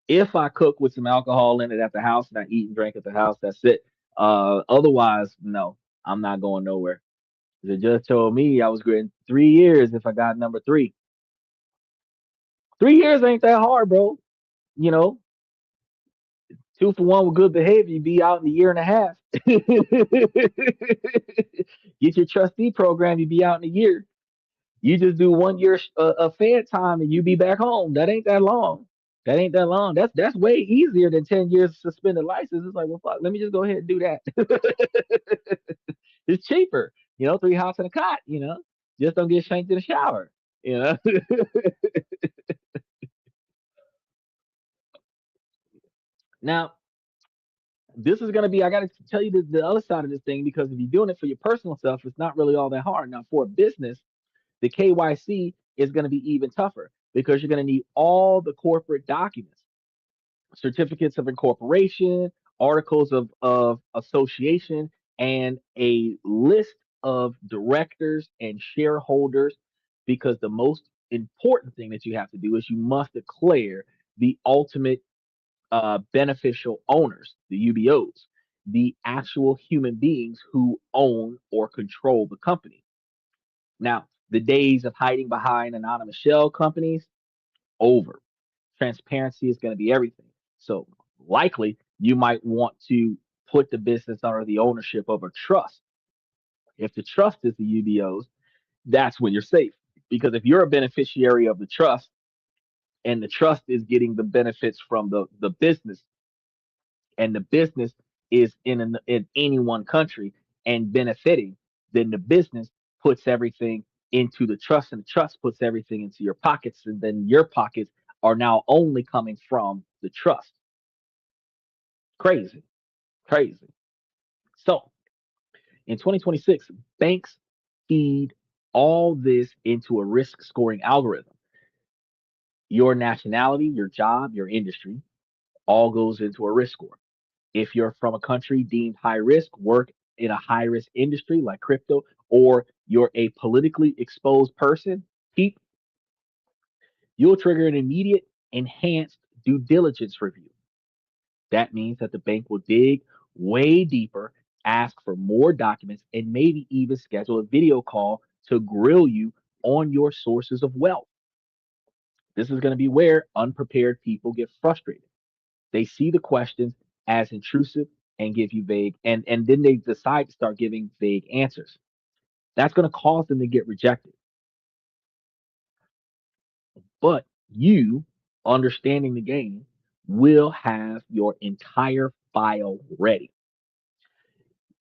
Speaker 2: if I cook with some alcohol in it at the house and I eat and drink at the house, that's it. Otherwise, no, I'm not going nowhere. The judge told me I was getting 3 years if I got number three. 3 years ain't that hard, bro. You know, two for one with good behavior, you be out in a year and a half. Get your trustee program, you be out in a year. You just do 1 year of Fed time and you be back home. That ain't that long. That ain't that long. That's way easier than 10 years suspended license. It's like, well, fuck, let me just go ahead and do that. It's cheaper, 3 house and a cot. Just don't get shanked in the shower. You know. Now, this is gonna be. I got to tell you the other side of this thing because if you're doing it for your personal stuff, it's not really all that hard. Now, for a business, the KYC is going to be even tougher because you're going to need all the corporate documents, certificates of incorporation, articles of association, and a list of directors and shareholders. Because the most important thing that you have to do is you must declare the ultimate beneficial owners, the UBOs, the actual human beings who own or control the company. Now, the days of hiding behind anonymous shell companies, over. Transparency is going to be everything. So, likely, you might want to put the business under the ownership of a trust. If the trust is the UBOs, that's when you're safe. Because if you're a beneficiary of the trust and the trust is getting the benefits from the business, and the business is in any one country and benefiting, then the business puts everything into the trust, and the trust puts everything into your pockets, and then your pockets are now only coming from the trust. Crazy, crazy. So in 2026, banks feed all this into a risk scoring algorithm. Your nationality, your job, your industry all goes into a risk score. If you're from a country deemed high risk, work in a high risk industry like crypto, or you're a politically exposed person, peep, you'll trigger an immediate enhanced due diligence review. That means that the bank will dig way deeper, ask for more documents, and maybe even schedule a video call to grill you on your sources of wealth. This is going to be where unprepared people get frustrated. They see the questions as intrusive and give you vague, and then they decide to start giving vague answers. That's going to cause them to get rejected. But you, understanding the game, will have your entire file ready.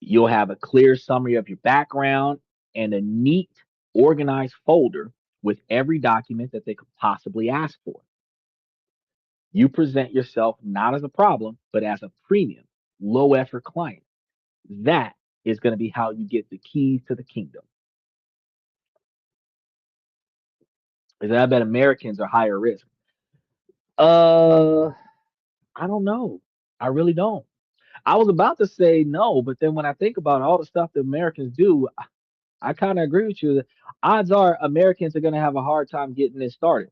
Speaker 2: You'll have a clear summary of your background and a neat, organized folder with every document that they could possibly ask for. You present yourself not as a problem, but as a premium, low effort client. That is going to be how you get the keys to the kingdom. Is that I bet Americans are higher risk? Uh, I don't know. I really don't. I was about to say no, but then when I think about all the stuff that Americans do, I kind of agree with you. That odds are Americans are going to have a hard time getting this started.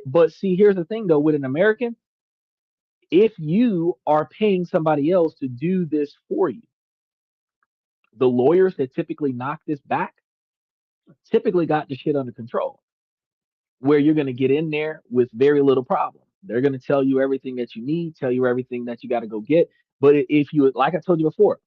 Speaker 2: But see, here's the thing though, with an American, if you are paying somebody else to do this for you, the lawyers that typically knock this back typically got the shit under control, where you're going to get in there with very little problem. They're going to tell you everything that you need, tell you everything that you got to go get. But if you, like I told you before,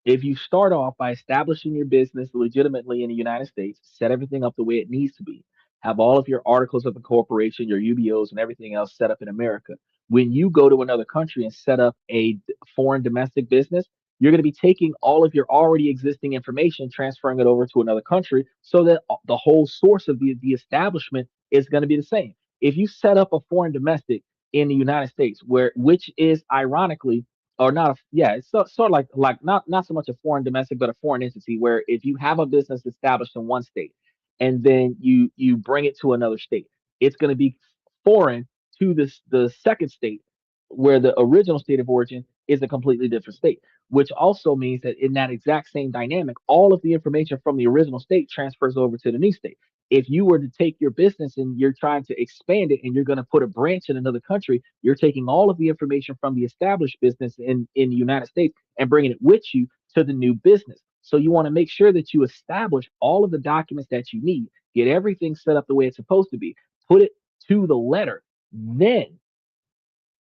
Speaker 2: if you start off by establishing your business legitimately in the United States, set everything up the way it needs to be, have all of your articles of incorporation, your UBOs, and everything else set up in America, When you go to another country and set up a foreign domestic business, you're going to be taking all of your already existing information, transferring it over to another country so that the whole source of the establishment is going to be the same. If you set up a foreign domestic in the United States, which is ironically or not a yeah, it's sort of like not so much a foreign domestic, but a foreign entity where if you have a business established in one state and then you bring it to another state, it's going to be foreign to the second state where the original state of origin is a completely different state, which also means that in that exact same dynamic, all of the information from the original state transfers over to the new state. If you were to take your business and you're trying to expand it and you're going to put a branch in another country, you're taking all of the information from the established business in the United States and bringing it with you to the new business. So you want to make sure that you establish all of the documents that you need, get everything set up the way it's supposed to be, put it to the letter. Then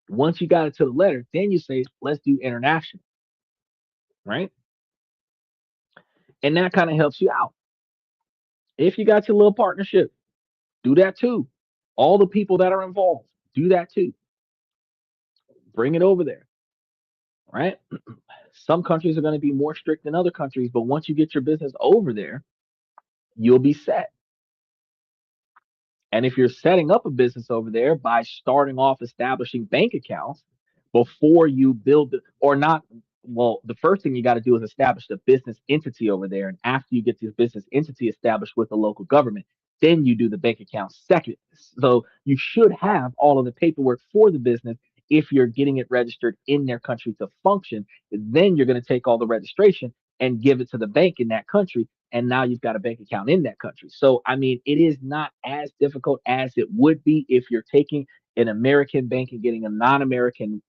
Speaker 2: once you got it to the letter, then you say, let's do international, right? And that kind of helps you out. If you got your little partnership, do that too. All the people that are involved, do that too. Bring it over there, right? Some countries are going to be more strict than other countries, but once you get your business over there, you'll be set. And if you're setting up a business over there by starting off establishing bank accounts before you build or not, well, the first thing you got to do is establish the business entity over there. And after you get this business entity established with the local government, then you do the bank account second. So you should have all of the paperwork for the business if you're getting it registered in their country to function. Then you're going to take all the registration and give it to the bank in that country, and now you've got a bank account in that country. So, I mean, it is not as difficult as it would be if you're taking an American bank and getting a non-American,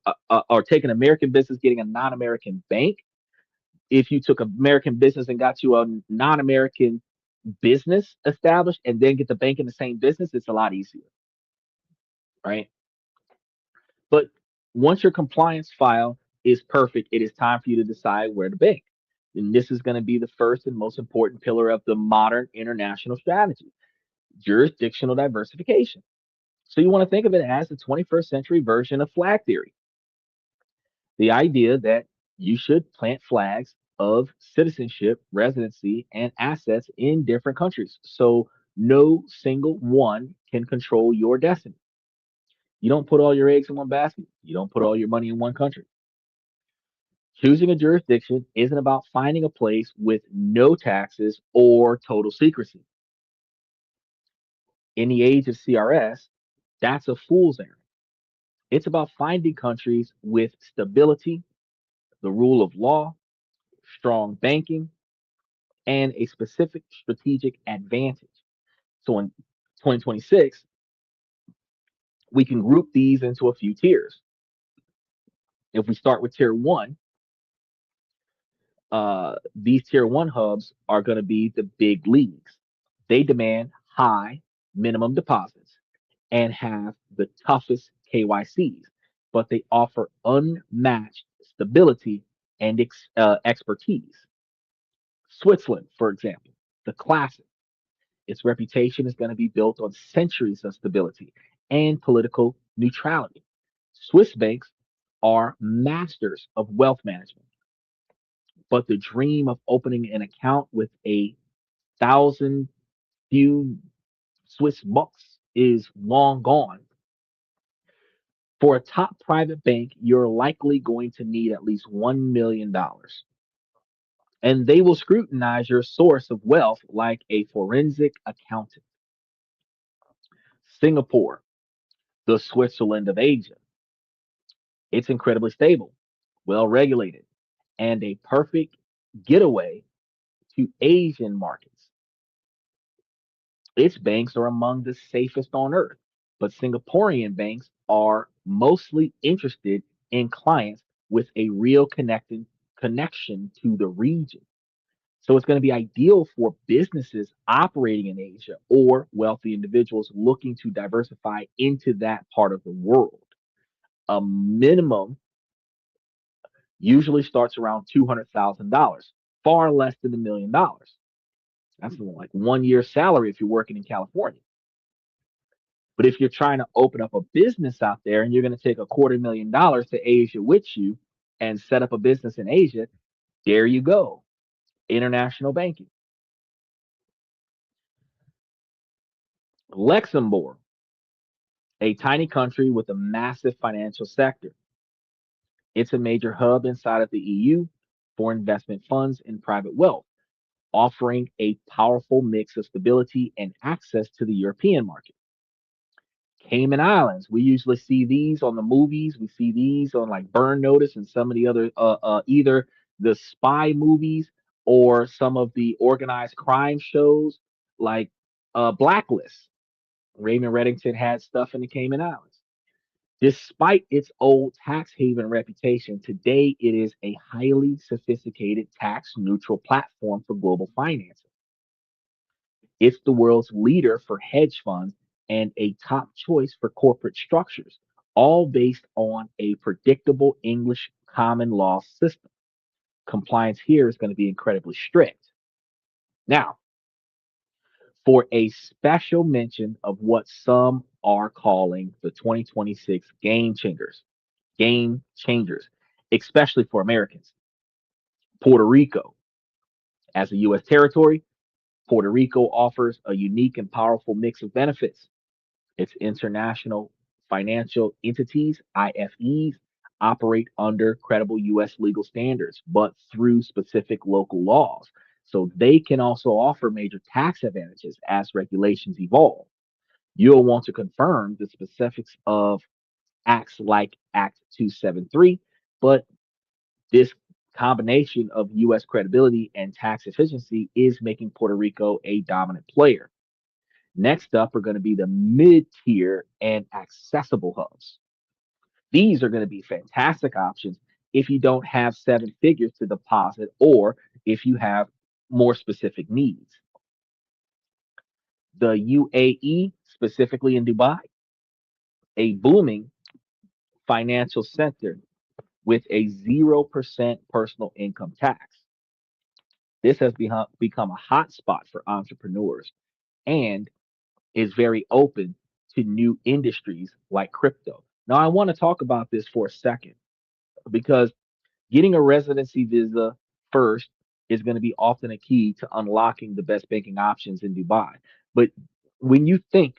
Speaker 2: or taking American business getting a non-American bank. If you took American business and got you a non-American business established and then get the bank in the same business, it's a lot easier, right? But once your compliance file is perfect, it is time for you to decide where to bank. And this is going to be the first and most important pillar of the modern international strategy, jurisdictional diversification. So you want to think of it as the 21st century version of flag theory. The idea that you should plant flags of citizenship, residency, and assets in different countries. So no single one can control your destiny. You don't put all your eggs in one basket. You don't put all your money in one country. Choosing a jurisdiction isn't about finding a place with no taxes or total secrecy. In the age of CRS, that's a fool's errand. It's about finding countries with stability, the rule of law, strong banking, and a specific strategic advantage. So in 2026, we can group these into a few tiers. If we start with tier one, these tier one hubs are going to be the big leagues. They demand high minimum deposits and have the toughest KYCs, but they offer unmatched stability and expertise. Switzerland, for example, the classic, its reputation is going to be built on centuries of stability and political neutrality. Swiss banks are masters of wealth management, but the dream of opening an account with a thousand few Swiss bucks is long gone. For a top private bank, you're likely going to need at least $1 million. And they will scrutinize your source of wealth like a forensic accountant. Singapore, the Switzerland of Asia. It's incredibly stable, well regulated, and a perfect getaway to Asian markets. Its banks are among the safest on earth, but Singaporean banks are mostly interested in clients with a real connection to the region. So it's going to be ideal for businesses operating in Asia or wealthy individuals looking to diversify into that part of the world. A minimum usually starts around $200,000, far less than $1 million. That's like 1 year salary if you're working in California. But if you're trying to open up a business out there and you're going to take $250,000 to Asia with you and set up a business in Asia, there you go. International banking. Luxembourg, a tiny country with a massive financial sector. It's a major hub inside of the EU for investment funds and private wealth, offering a powerful mix of stability and access to the European market. Cayman Islands, we usually see these on the movies. We see these on like Burn Notice and some of the other, either the spy movies or some of the organized crime shows like Blacklist. Raymond Reddington had stuff in the Cayman Islands. Despite its old tax haven reputation, today it is a highly sophisticated tax neutral platform for global finance. It's the world's leader for hedge funds and a top choice for corporate structures, all based on a predictable English common law system. Compliance here is going to be incredibly strict. Now, for a special mention of what some are calling the 2026 game changers, especially for Americans. Puerto Rico, as a U.S. territory, Puerto Rico offers a unique and powerful mix of benefits. Its international financial entities, IFEs, operate under credible U.S. legal standards, but through specific local laws. So they can also offer major tax advantages as regulations evolve. You'll want to confirm the specifics of acts like Act 273, but this combination of U.S. credibility and tax efficiency is making Puerto Rico a dominant player. Next up are going to be the mid tier and accessible hubs. These are going to be fantastic options if you don't have seven figures to deposit or if you have more specific needs. The UAE, specifically in Dubai, a booming financial center with a 0% personal income tax. This has become a hot spot for entrepreneurs and is very open to new industries like crypto. Now, I want to talk about this for a second because getting a residency visa first is going to be often a key to unlocking the best banking options in Dubai. But when you think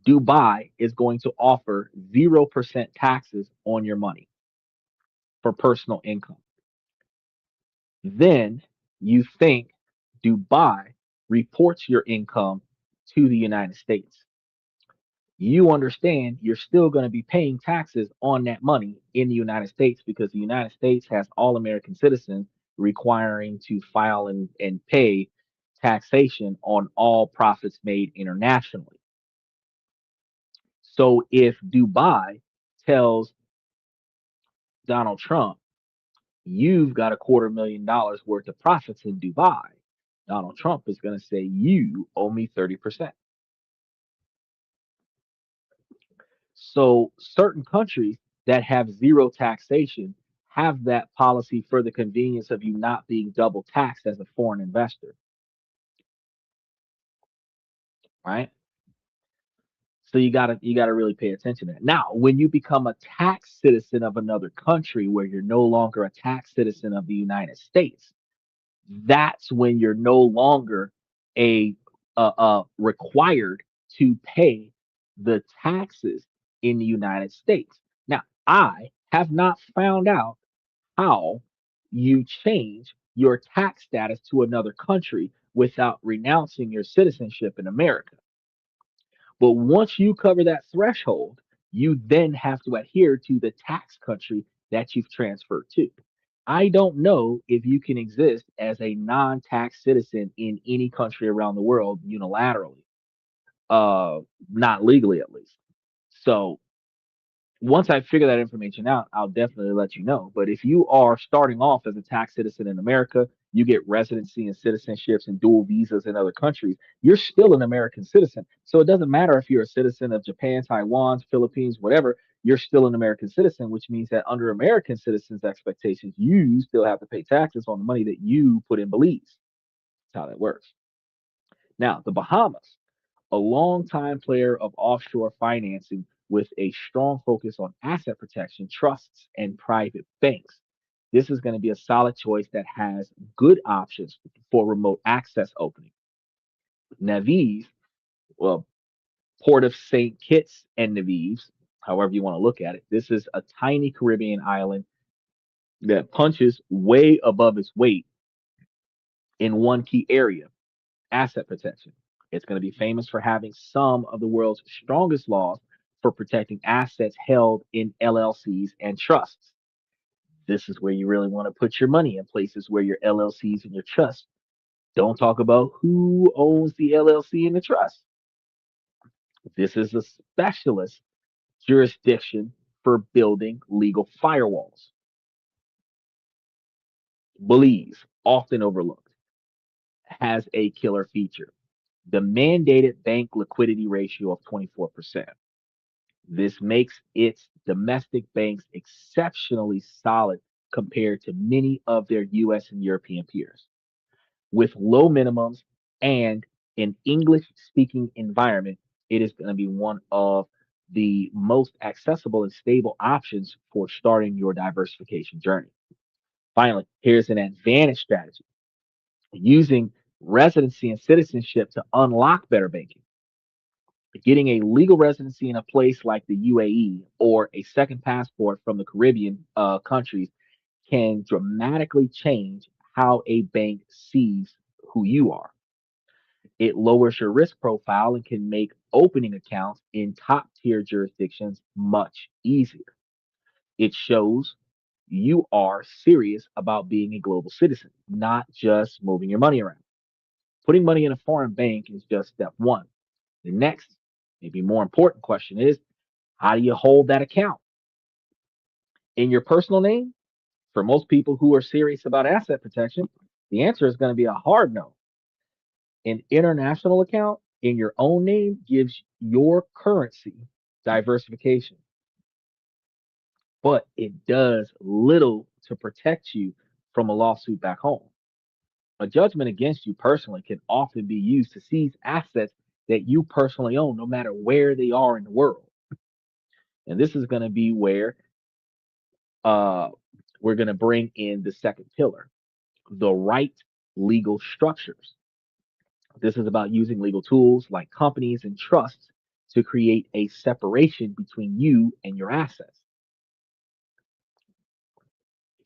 Speaker 2: Dubai is going to offer 0% taxes on your money for personal income, then you think Dubai reports your income to the United States. You understand you're still going to be paying taxes on that money in the United States because the United States has all American citizens requiring to file and pay taxation on all profits made internationally. So if Dubai tells Donald Trump, you've got $250,000 worth of profits in Dubai, Donald Trump is going to say, you owe me 30%. So certain countries that have zero taxation have that policy for the convenience of you not being double taxed as a foreign investor, right? So you gotta really pay attention to that. Now, when you become a tax citizen of another country where you're no longer a tax citizen of the United States, that's when you're no longer a required to pay the taxes in the United States. Now, I have not found out how you change your tax status to another country without renouncing your citizenship in America. But once you cover that threshold, you then have to adhere to the tax country that you've transferred to. I don't know if you can exist as a non-tax citizen in any country around the world unilaterally, uh, not legally at least. So once I figure that information out, I'll definitely let you know. But if you are starting off as a tax citizen in America, you get residency and citizenships and dual visas in other countries, you're still an American citizen. So it doesn't matter if you're a citizen of Japan, Taiwan, Philippines, whatever, you're still an American citizen, which means that under American citizens' expectations, you still have to pay taxes on the money that you put in Belize. That's how that works. Now, the Bahamas a longtime player of offshore financing with a strong focus on asset protection, trusts, and private banks. This is going to be a solid choice that has good options for remote access opening. Nevis, well, Port of St. Kitts and Nevis, however you want to look at it, this is a tiny Caribbean island that punches way above its weight in one key area: asset protection. It's going to be famous for having some of the world's strongest laws for protecting assets held in LLCs and trusts. This is where you really want to put your money, in places where your LLCs and your trusts don't talk about who owns the LLC and the trust. This is a specialist jurisdiction for building legal firewalls. Belize, often overlooked, has a killer feature: the mandated bank liquidity ratio of 24%. This makes its domestic banks exceptionally solid compared to many of their US and European peers. With low minimums and an English speaking environment, it is going to be one of the most accessible and stable options for starting your diversification journey. Finally, here's an advantage strategy: using residency and citizenship to unlock better banking. Getting a legal residency in a place like the UAE or a second passport from the Caribbean countries can dramatically change how a bank sees who you are. It lowers your risk profile and can make opening accounts in top tier jurisdictions much easier. It shows you are serious about being a global citizen, not just moving your money around. Putting money in a foreign bank is just step one. The next, maybe more important question is, how do you hold that account? In your personal name? For most people who are serious about asset protection, the answer is going to be a hard no. An international account in your own name gives your currency diversification, but it does little to protect you from a lawsuit back home. A judgment against you personally can often be used to seize assets that you personally own, no matter where they are in the world. And this is going to be where uh, we're going to bring in the second pillar: the right legal structures. This is about using legal tools like companies and trusts to create a separation between you and your assets.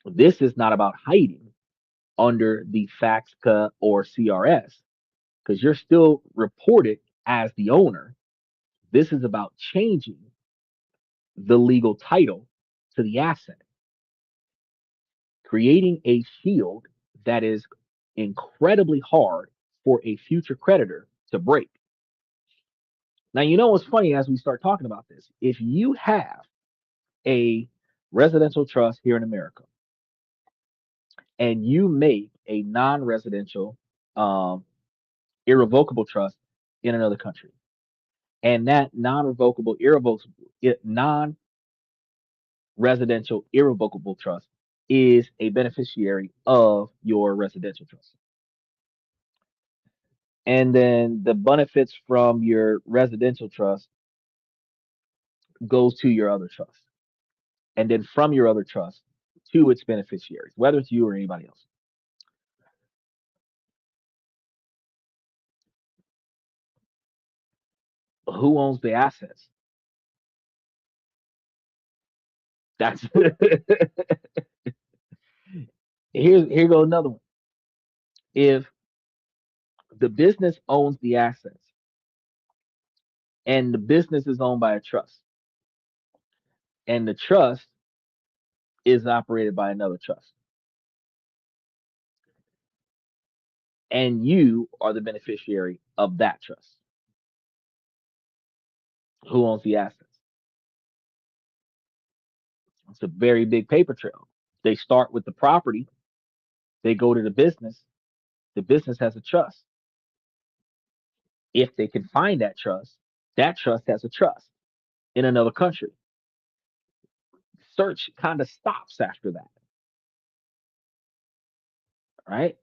Speaker 2: This is not about hiding under the FATCA or CRS, because you're still reported as the owner. This is about changing the legal title to the asset, creating a shield that is incredibly hard for a future creditor to break. Now, you know what's funny as we start talking about this? If you have a residential trust here in America and you make a non residential, um, irrevocable trust in another country, and that non residential irrevocable trust is a beneficiary of your residential trust. And then the benefits from your residential trust goes to your other trust. And then from your other trust to its beneficiaries, whether it's you or anybody else. Who owns the assets? That's here goes another one. If the business owns the assets and the business is owned by a trust and the trust is operated by another trust and you are the beneficiary of that trust, who owns the assets? It's a very big paper trail. They start with the property, they go to the business has a trust. If they can find that trust has a trust in another country. Search kind of stops after that, right?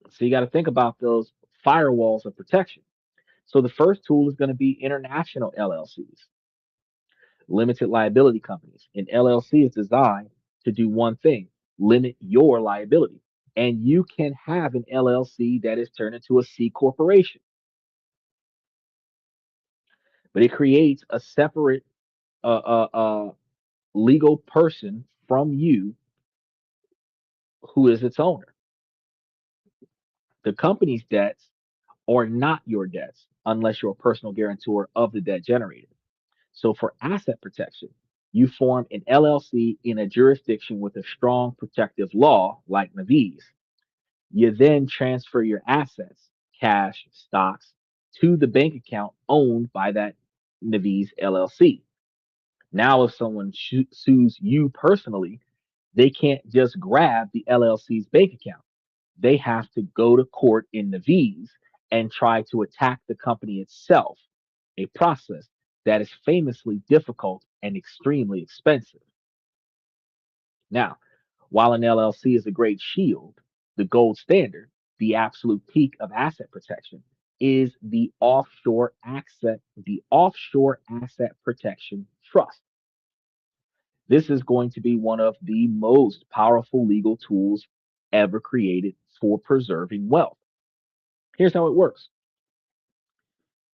Speaker 2: So you got to think about those firewalls of protection. So the first tool is going to be international LLCs, limited liability companies. An LLC is designed to do one thing: limit your liability. And you can have an LLC that is turned into a C corporation, but it creates a separate legal person from you who is its owner. The company's debts are not your debts unless you're a personal guarantor of the debt generated. So for asset protection, you form an LLC in a jurisdiction with a strong protective law like Naviz. You then transfer your assets, cash, stocks, to the bank account owned by that Naviz LLC. Now, if someone sues you personally, they can't just grab the LLC's bank account. They have to go to court in Naviz and try to attack the company itself, a process that is famously difficult and extremely expensive. Now, while an LLC is a great shield, the gold standard, the absolute peak of asset protection, is the offshore asset protection trust. This is going to be one of the most powerful legal tools ever created for preserving wealth. Here's how it works: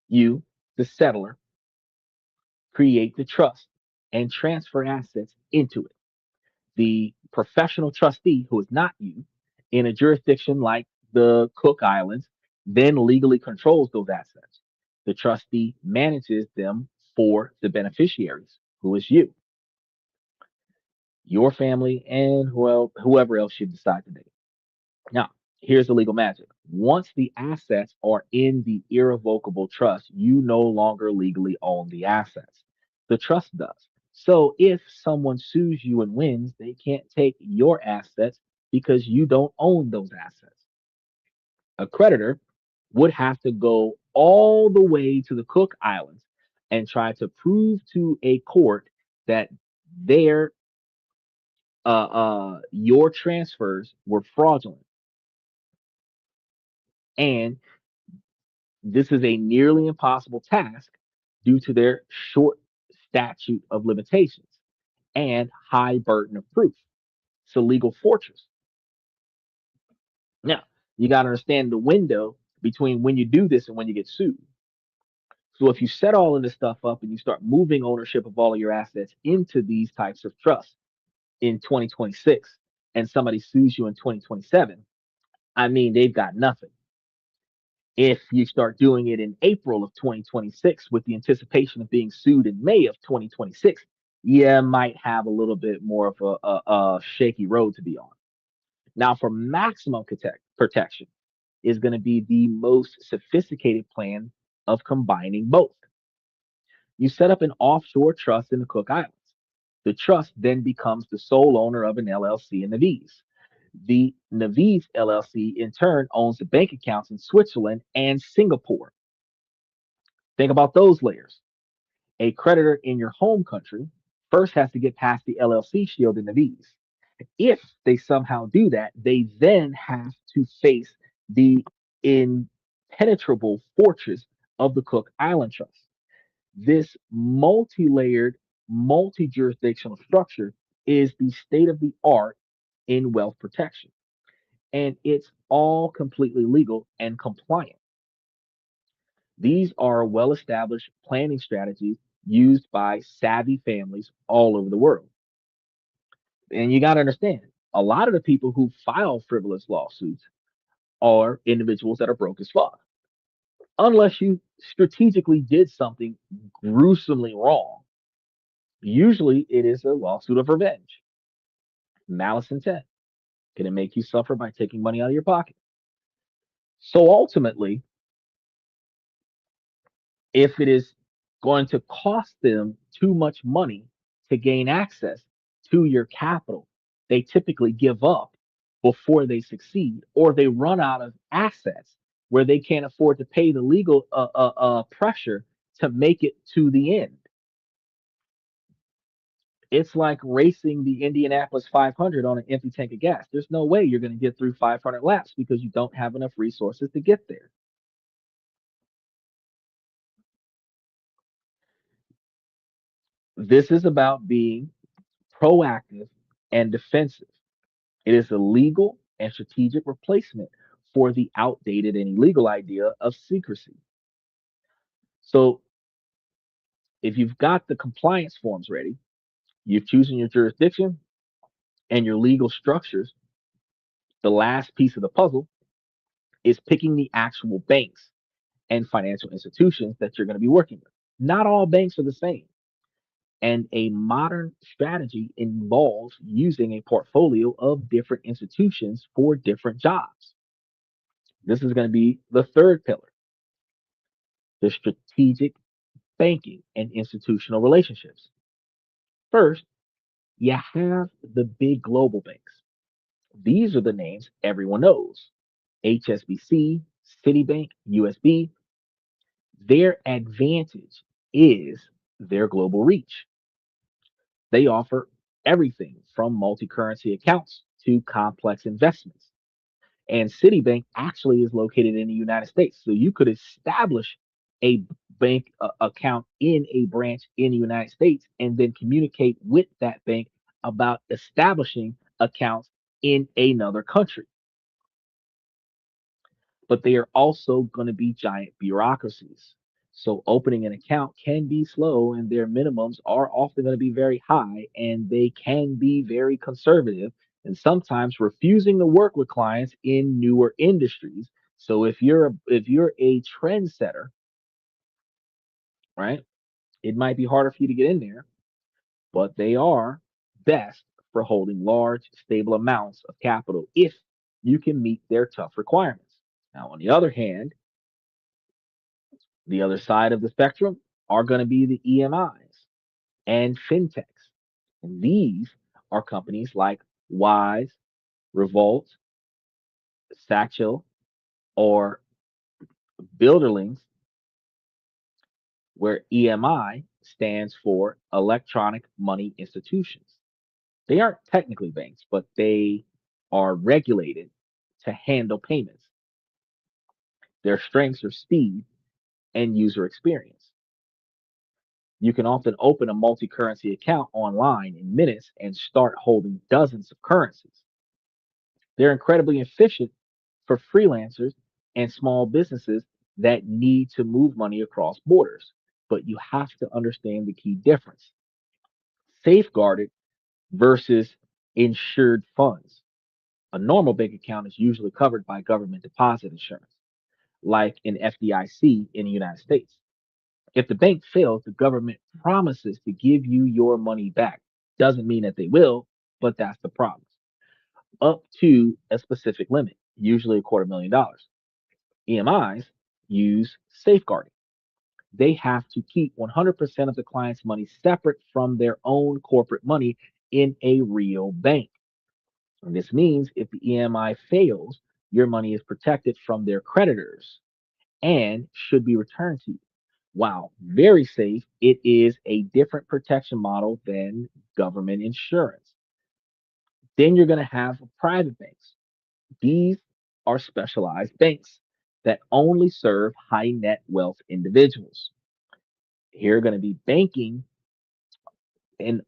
Speaker 2: you, the settler, create the trust and transfer assets into it. The professional trustee, who is not you, in a jurisdiction like the Cook Islands, then legally controls those assets. The trustee manages them for the beneficiaries, who is you, your family, and well, whoever else you decide to name. Now, here's the legal magic. Once the assets are in the irrevocable trust, you no longer legally own the assets. The trust does. So if someone sues you and wins, they can't take your assets because you don't own those assets. A creditor would have to go all the way to the Cook Islands and try to prove to a court that their your transfers were fraudulent, and this is a nearly impossible task due to their short statute of limitations and high burden of proof. It's a legal fortress. Now, you got to understand the window between when you do this and when you get sued. So if you set all of this stuff up and you start moving ownership of all of your assets into these types of trusts in 2026 and somebody sues you in 2027, I mean, they've got nothing. If you start doing it in April of 2026 with the anticipation of being sued in May of 2026, you might have a little bit more of a shaky road to be on. Now, for maximum protection, is going to be the most sophisticated plan of combining both. You set up an offshore trust in the Cook Islands. The trust then becomes the sole owner of an LLC in Naviz. The Naviz LLC, in turn, owns the bank accounts in Switzerland and Singapore. Think about those layers. A creditor in your home country first has to get past the LLC shield in Naviz. If they somehow do that, they then have to face the impenetrable fortress of the Cook Island Trust. This multi layered, multi jurisdictional structure is the state of the art in wealth protection, and it's all completely legal and compliant. These are well established planning strategies used by savvy families all over the world. And you got to understand, a lot of the people who file frivolous lawsuits are individuals that are broke as fuck. Unless you strategically did something gruesomely wrong, usually it is a lawsuit of revenge, malice intent. Can it make you suffer by taking money out of your pocket? So ultimately, if it is going to cost them too much money to gain access to your capital, they typically give up before they succeed, or they run out of assets where they can't afford to pay the legal pressure to make it to the end. It's like racing the Indianapolis 500 on an empty tank of gas. There's no way you're going to get through 500 laps because you don't have enough resources to get there. This is about being proactive and defensive. It is a legal and strategic replacement for the outdated and illegal idea of secrecy. So, if you've got the compliance forms ready, you've chosen your jurisdiction and your legal structures, the last piece of the puzzle is picking the actual banks and financial institutions that you're going to be working with. Not all banks are the same. And a modern strategy involves using a portfolio of different institutions for different jobs. This is going to be the third pillar, the strategic banking and institutional relationships. First, you have the big global banks. These are the names everyone knows: HSBC, Citibank, USB. Their advantage is their global reach. They offer everything from multi currency accounts to complex investments. And Citibank actually is located in the United States. So you could establish a bank account in a branch in the United States and then communicate with that bank about establishing accounts in another country. But they are also going to be giant bureaucracies. So opening an account can be slow, and their minimums are often going to be very high, and they can be very conservative and sometimes refusing to work with clients in newer industries. So if you're a trendsetter, right, it might be harder for you to get in there, but they are best for holding large, stable amounts of capital if you can meet their tough requirements. Now, on the other hand, the other side of the spectrum are going to be the EMIs and fintechs. And these are companies like Wise, Revolt, Satchel, or Builderlings, where EMI stands for Electronic Money Institutions. They aren't technically banks, but they are regulated to handle payments. Their strengths are speed and user experience. You can often open a multi currency account online in minutes and start holding dozens of currencies. They're incredibly efficient for freelancers and small businesses that need to move money across borders. But you have to understand the key difference: safeguarded versus insured funds. A normal bank account is usually covered by government deposit insurance, like an FDIC in the United States. If the bank fails, the government promises to give you your money back. Doesn't mean that they will, but that's the promise. Up to a specific limit, usually $250,000. EMIs use safeguarding. They have to keep 100% of the client's money separate from their own corporate money in a real bank. And this means if the EMI fails, your money is protected from their creditors and should be returned to you. While very safe, it is a different protection model than government insurance. Then you're going to have private banks. These are specialized banks that only serve high net wealth individuals. Here are going to be banking, and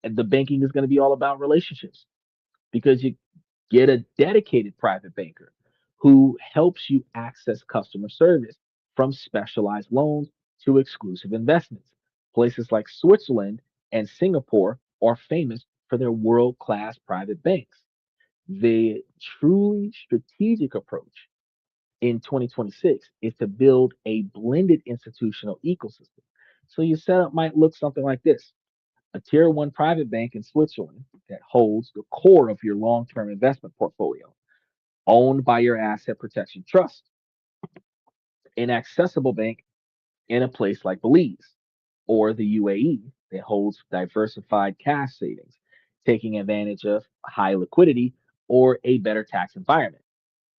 Speaker 2: the banking is going to be all about relationships because you get a dedicated private banker who helps you access customer service from specialized loans to exclusive investments. Places like Switzerland and Singapore are famous for their world class private banks. The truly strategic approach in 2026 is to build a blended institutional ecosystem. So your setup might look something like this: a tier one private bank in Switzerland that holds the core of your long term investment portfolio, owned by your asset protection trust, an accessible bank in a place like Belize or the UAE that holds diversified cash savings, taking advantage of high liquidity or a better tax environment.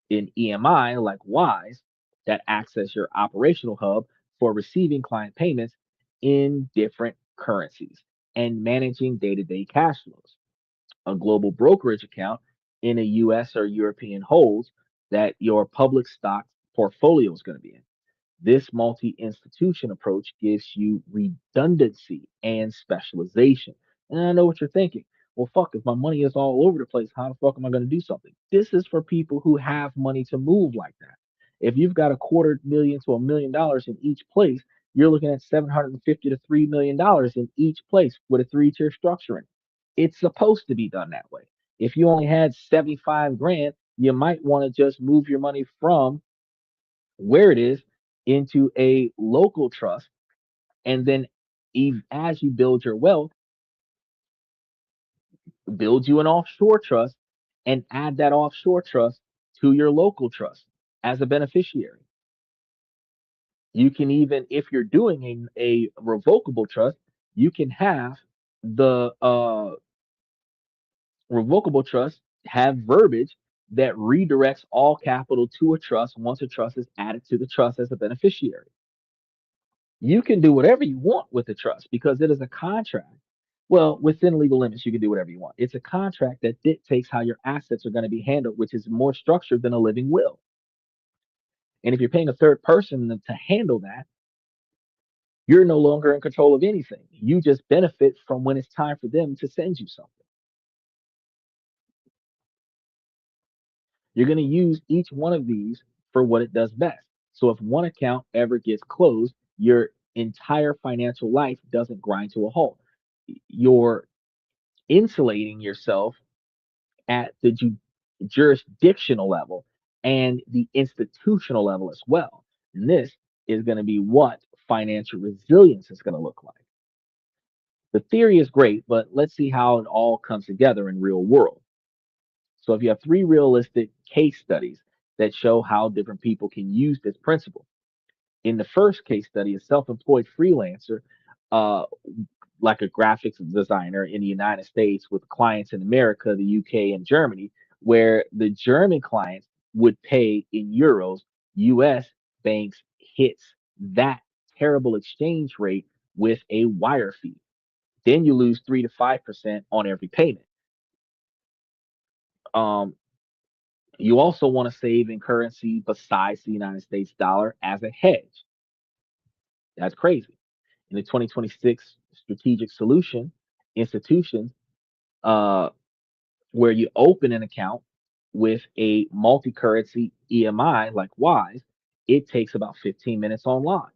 Speaker 2: In EMI, like Wise, that acts as your operational hub for receiving client payments in different currencies and managing day to day cash flows. A global brokerage account in a US or European holds that your public stock portfolio is going to be in. This multi-institution approach gives you redundancy and specialization. And I know what you're thinking. Well, fuck, if my money is all over the place, how the fuck am I going to do something? This is for people who have money to move like that. If you've got a quarter million to $1 million in each place, you're looking at 750 to $3 million in each place with a three-tier structuring. It's supposed to be done that way. If you only had 75 grand, you might want to just move your money from where it is into a local trust. And then as you build your wealth, build you an offshore trust and add that offshore trust to your local trust as a beneficiary. You can even, if you're doing a revocable trust, you can have the revocable trust have verbiage that redirects all capital to a trust once a trust is added to the trust as a beneficiary. You can do whatever you want with the trust because it is a contract. Well, within legal limits, you can do whatever you want. It's a contract that dictates how your assets are going to be handled, which is more structured than a living will. And if you're paying a third person to handle that, you're no longer in control of anything. You just benefit from when it's time for them to send you something. You're going to use each one of these for what it does best. So if one account ever gets closed, your entire financial life doesn't grind to a halt. You're insulating yourself at the jurisdictional level and the institutional level as well. And this is going to be what financial resilience is going to look like. The theory is great, but let's see how it all comes together in real world. So if you have three realistic case studies that show how different people can use this principle. In the first case study, a self-employed freelancer, uh, like a graphics designer in the United States with clients in America, the UK, and Germany, where the German clients would pay in euros, US banks hits that terrible exchange rate with a wire fee. Then you lose 3 to 5% on every payment. Um, you also want to save in currency besides the United States dollar as a hedge. That's crazy. In the 2026 strategic solution institutions, uh, where you open an account with a multi-currency EMI like Wise, it takes about 15 minutes online.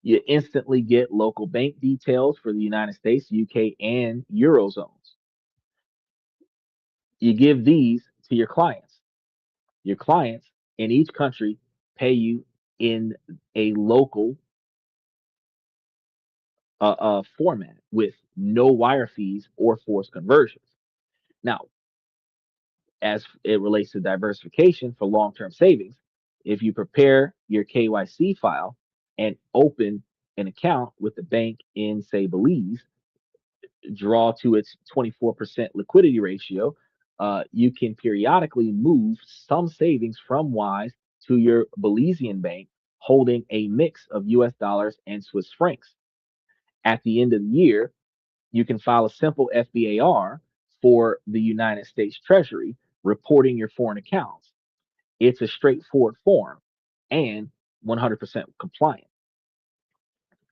Speaker 2: You instantly get local bank details for the United States, UK, and Eurozones. You give these to your clients. Your clients in each country pay you in a local format with no wire fees or forced conversions. Now, as it relates to diversification for long term savings, if you prepare your KYC file and open an account with the bank in, say, Belize, draw to its 24% liquidity ratio, you can periodically move some savings from Wise to your Belizean bank, holding a mix of US dollars and Swiss francs. At the end of the year, you can file a simple FBAR for the United States Treasury reporting your foreign accounts. It's a straightforward form and 100% compliant.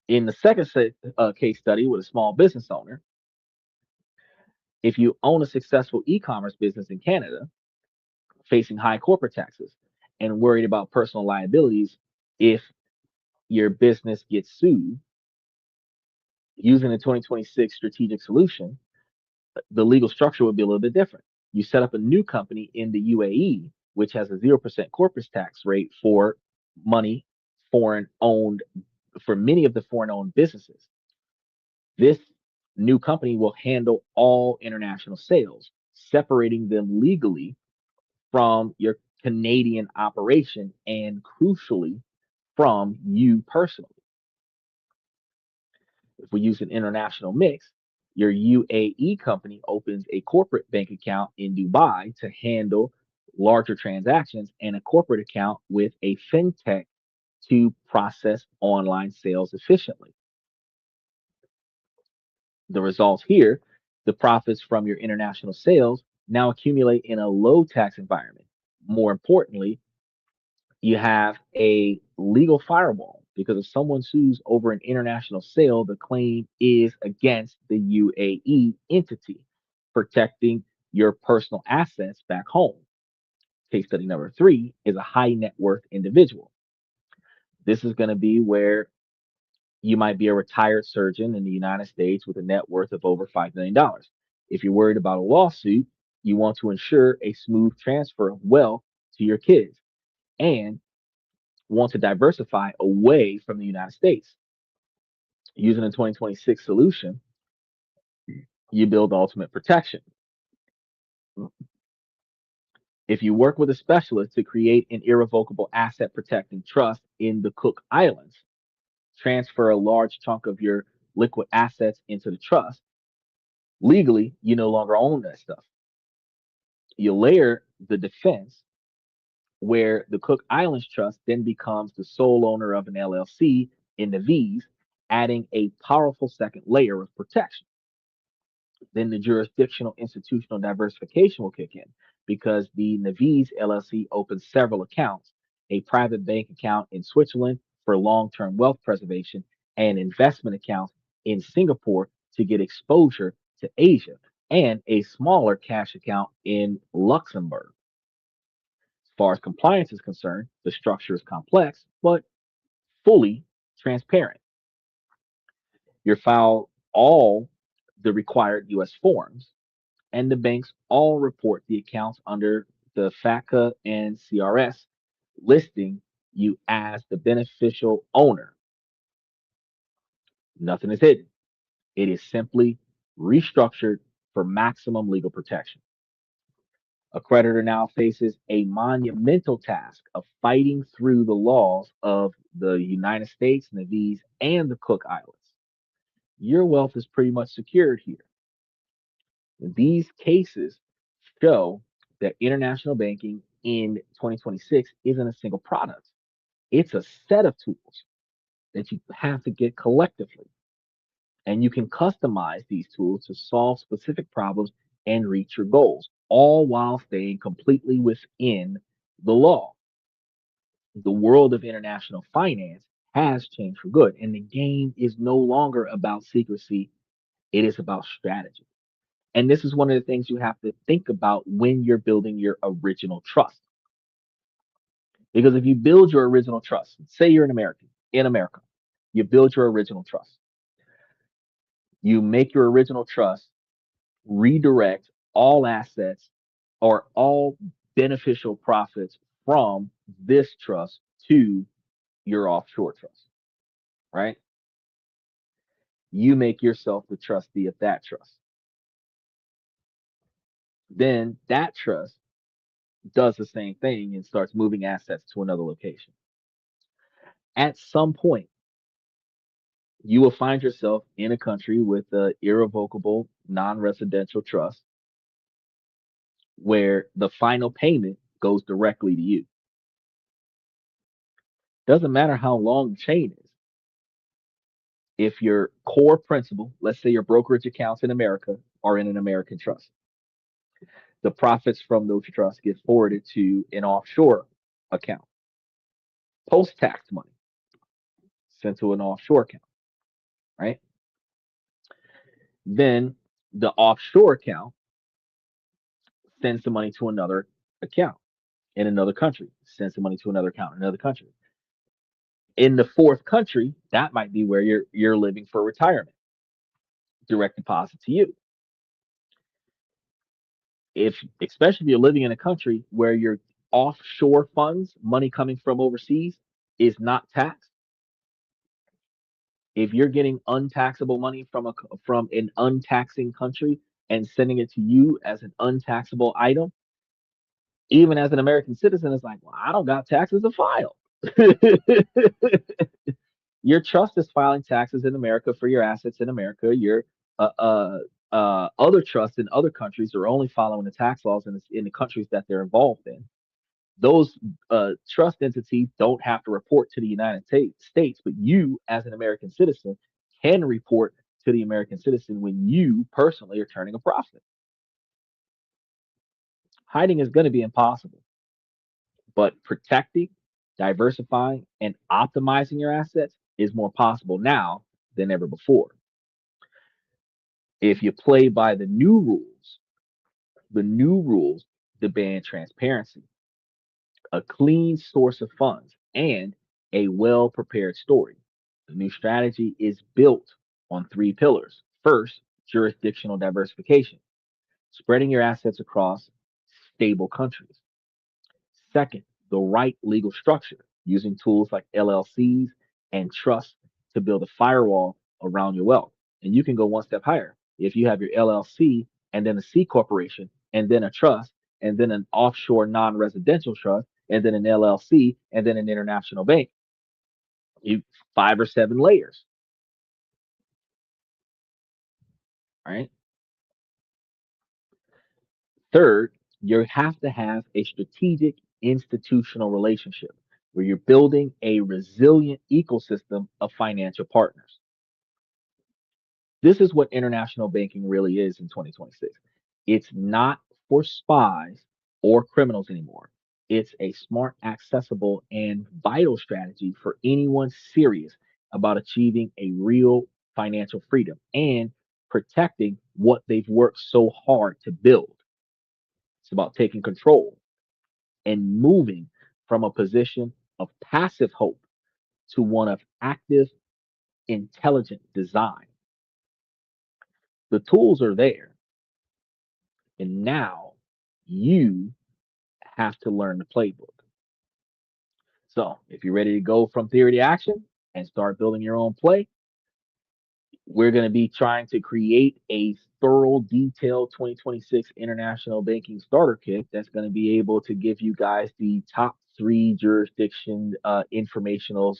Speaker 2: In the second case study with a small business owner, if you own a successful e commerce business in Canada facing high corporate taxes and worried about personal liabilities if your business gets sued, using the 2026 strategic solution, the legal structure would be a little bit different. You set up a new company in the UAE, which has a 0% corporate tax rate for money foreign owned, for many of the foreign owned businesses. This new company will handle all international sales, separating them legally from your Canadian operation and crucially from you personally. If we use an international mix, your UAE company opens a corporate bank account in Dubai to handle larger transactions and a corporate account with a fintech to process online sales efficiently. The results here, the profits from your international sales now accumulate in a low tax environment. More importantly, You have a legal firewall because if someone sues over an international sale, the claim is against the UAE entity, protecting your personal assets back home. Case study number three is a high net worth individual. This is going to be where you might be a retired surgeon in the United States with a net worth of over $5 million. If you're worried about a lawsuit, you want to ensure a smooth transfer of wealth to your kids and want to diversify away from the United States. Using a 2026 solution, you build ultimate protection. If you work with a specialist to create an irrevocable asset protecting trust in the Cook Islands, transfer a large chunk of your liquid assets into the trust. Legally, you no longer own that stuff. You layer the defense where the Cook Islands Trust then becomes the sole owner of an LLC in the V's, adding a powerful second layer of protection. Then the jurisdictional institutional diversification will kick in because the Naviz LLC opens several accounts, a private bank account in Switzerland for long-term wealth preservation and investment accounts in Singapore to get exposure to Asia and a smaller cash account in Luxembourg. As far as compliance is concerned, the structure is complex but fully transparent. You file all the required US forms and the banks all report the accounts under the FATCA and CRS, listing you as the beneficial owner. Nothing is hidden. It is simply restructured for maximum legal protection. A creditor now faces a monumental task of fighting through the laws of the United States, Naviz, and the Cook Islands. Your wealth is pretty much secured here. These cases show that international banking in 2026 isn't a single product. It's a set of tools that you have to get collectively. And you can customize these tools to solve specific problems and reach your goals, all while staying completely within the law. The world of international finance has changed for good, and the game is no longer about secrecy, it is about strategy. And this is one of the things you have to think about when you're building your original trust. Because if you build your original trust, say you're an American in America, you build your original trust, you make your original trust redirect all assets or all beneficial profits from this trust to your offshore trust, right? You make yourself the trustee of that trust. Then that trust does the same thing and starts moving assets to another location. At some point, you will find yourself in a country with an irrevocable non-residential trust where the final payment goes directly to you. Doesn't matter how long the chain is. If your core principal, let's say your brokerage accounts in America, are in an American trust, the profits from those trusts get forwarded to an offshore account. Post tax money sent to an offshore account, right? Then the offshore account sends the money to another account in another country, sends the money to another account in another country. In the fourth country, that might be where you're living for retirement. Direct deposit to you. If especially if you're living in a country where your offshore funds, money coming from overseas, is not taxed, if you're getting untaxable money from an untaxing country and sending it to you as an untaxable item, even as an American citizen, it's like, well, I don't got taxes to file. Your trust is filing taxes in America for your assets in America. Your other trusts in other countries are only following the tax laws in the countries that they're involved in. Those trust entities don't have to report to the United States, but you, as an American citizen, can report to the American citizen when you personally are turning a profit. Hiding is going to be impossible, but protecting Diversifying and optimizing your assets is more possible now than ever before. If you play by the new rules demand transparency, a clean source of funds, and a well prepared story. The new strategy is built on three pillars. First, jurisdictional diversification, spreading your assets across stable countries. Second, the right legal structure, using tools like LLCs and trusts to build a firewall around your wealth. And you can go one step higher. If you have your LLC and then a C corporation and then a trust and then an offshore non-residential trust and then an LLC and then an international bank, you 5 or 7 layers, right? Third, you have to have a strategic institutional relationship where you're building a resilient ecosystem of financial partners. This is what international banking really is in 2026. It's not for spies or criminals anymore. It's a smart, accessible, and vital strategy for anyone serious about achieving a real financial freedom and protecting what they've worked so hard to build. It's about taking control and moving from a position of passive hope to one of active, intelligent design. The tools are there, and now you have to learn the playbook. So, if you're ready to go from theory to action and start building your own play, we're going to be trying to create a thorough, detailed 2026 international banking starter kit that's going to be able to give you guys the top three jurisdiction informational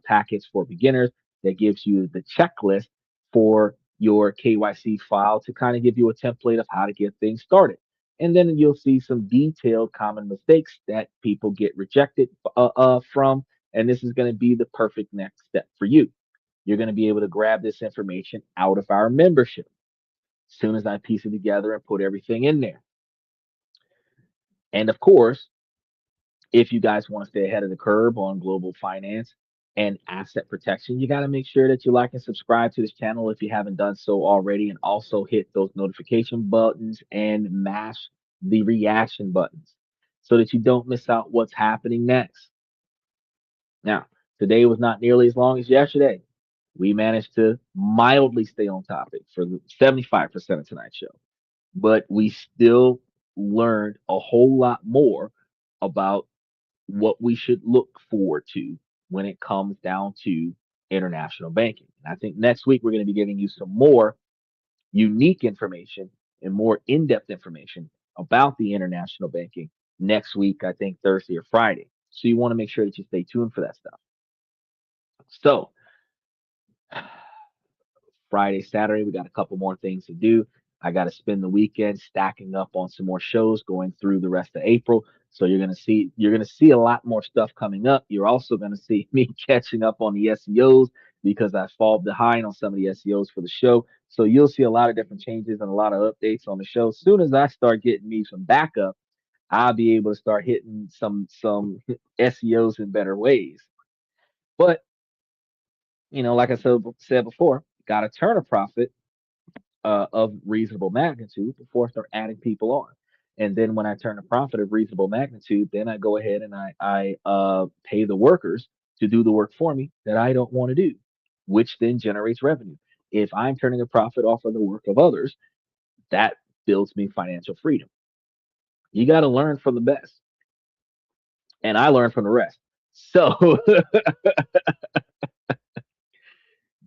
Speaker 2: packets for beginners that gives you the checklist for your KYC file to kind of give you a template of how to get things started. And then you'll see some detailed common mistakes that people get rejected from. And this is going to be the perfect next step for you. You're going to be able to grab this information out of our membership as soon as I piece it together and put everything in there. And of course, if you guys want to stay ahead of the curve on global finance and asset protection, you got to make sure that you like and subscribe to this channel if you haven't done so already, and also hit those notification buttons and mash the reaction buttons so that you don't miss out what's happening next. Now, today was not nearly as long as yesterday. We managed to mildly stay on topic for the 75% of tonight's show, but we still learned a whole lot more about what we should look forward to when it comes down to international banking. And I think next week we're going to be giving you some more unique information and more in depth information about the international banking next week, I think Thursday or Friday. So you want to make sure that you stay tuned for that stuff. So, Friday, Saturday, we got a couple more things to do. I got to spend the weekend stacking up on some more shows going through the rest of April. So you're gonna see a lot more stuff coming up. You're also gonna see me catching up on the SEOs because I fall behind on some of the SEOs for the show. So you'll see a lot of different changes and a lot of updates on the show. As soon as I start getting me some backup, I'll be able to start hitting some SEOs in better ways. But like I said before, got to turn a profit of reasonable magnitude before I start adding people on. And then when I turn a profit of reasonable magnitude, then I go ahead and I pay the workers to do the work for me that I don't want to do, which then generates revenue. If I'm turning a profit off of the work of others, that builds me financial freedom. You got to learn from the best, and I learn from the rest. So,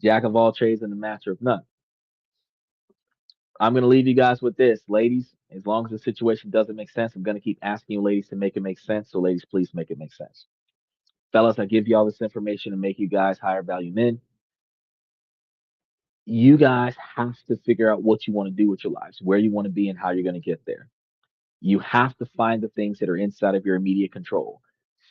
Speaker 2: jack of all trades and the master of none. I'm going to leave you guys with this, ladies. As long as the situation doesn't make sense, I'm going to keep asking you, ladies, to make it make sense. So, ladies, please make it make sense. Fellas, I give you all this information to make you guys higher value men. You guys have to figure out what you want to do with your lives, where you want to be, and how you're going to get there. You have to find the things that are inside of your immediate control.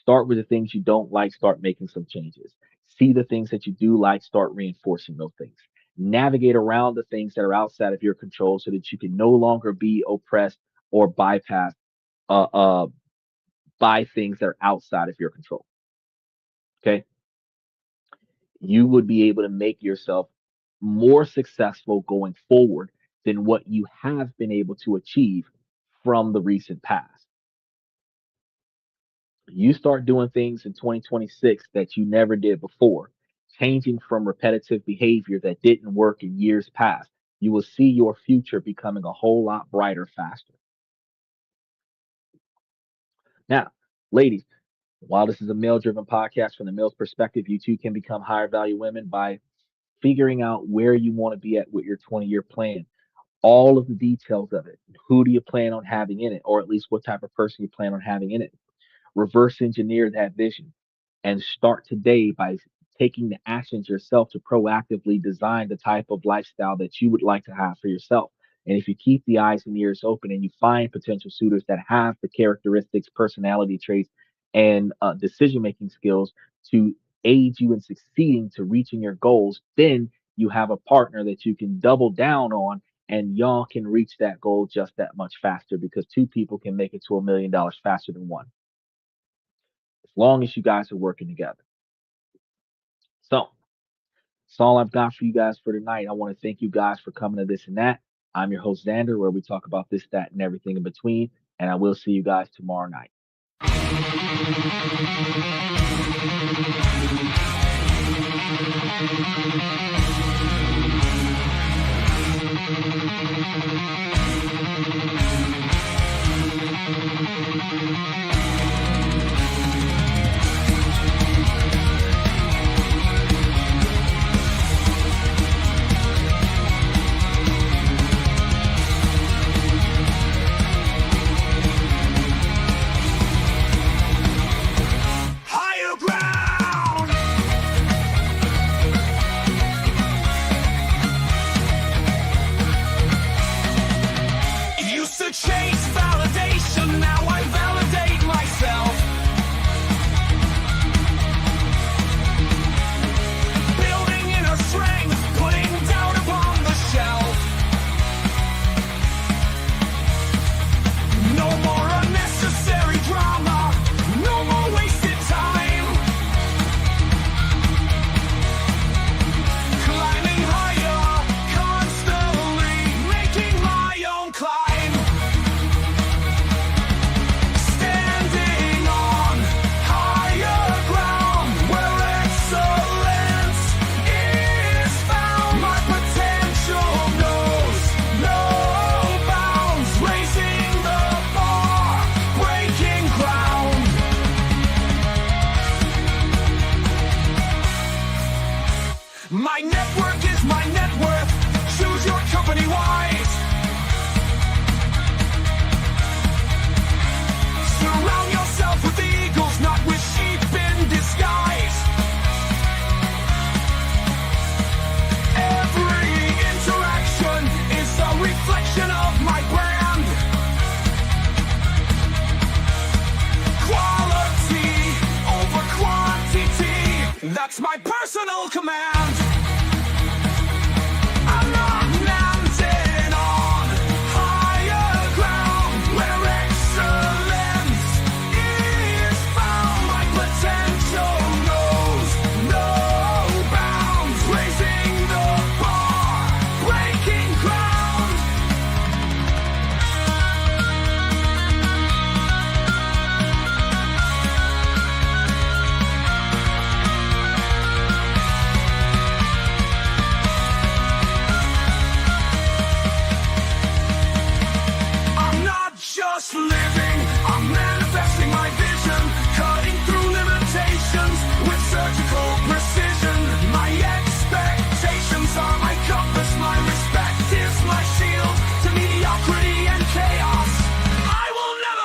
Speaker 2: Start with the things you don't like, start making some changes. See the things that you do like, start reinforcing those things. Navigate around the things that are outside of your control so that you can no longer be oppressed or bypassed uh, uh, by things that are outside of your control. Okay. You would be able to make yourself more successful going forward than what you have been able to achieve from the recent past. You start doing things in 2026 that you never did before, changing from repetitive behavior that didn't work in years past. You will see your future becoming a whole lot brighter faster. Now, ladies, while this is a male driven podcast from the male's perspective, you too can become higher value women by figuring out where you want to be at with your 20-year plan, all of the details of it. Who do you plan on having in it, or at least what type of person you plan on having in it? Reverse engineer that vision and start today by taking the actions yourself to proactively design the type of lifestyle that you would like to have for yourself. And if you keep the eyes and ears open and you find potential suitors that have the characteristics, personality traits, and decision making skills to aid you in succeeding to reaching your goals, then you have a partner that you can double down on and y'all can reach that goal just that much faster because two people can make it to $1 million faster than one as long as you guys are working together. So that's all I've got for you guys for tonight. I want to thank you guys for coming to this and that. I'm your host, Xander, where we talk about this, that, and everything in between. And I will see you guys tomorrow night.
Speaker 1: Higher ground! Used to chase validation, now I validate myself. Building inner strength, putting doubt upon the shelf. No more unnecessary drama, no more wasted time. Climbing higher, constantly making my own climb. Standing on higher ground where excellence is found. My potential knows no bounds, raising the bar, breaking ground. My network is my net worth. Choose your company wise. Surround yourself with eagles, not with sheep in disguise. Every interaction is a reflection of my brand. Quality over quantity, that's my personal command. I'm not landing on higher ground where excellence is found. My potential knows no bounds, raising the bar, breaking ground. I'm not just living, I'm manifesting my vision, cutting through limitations with surgical precision. My expectations are my compass, my respect is my shield to mediocrity and chaos. I will never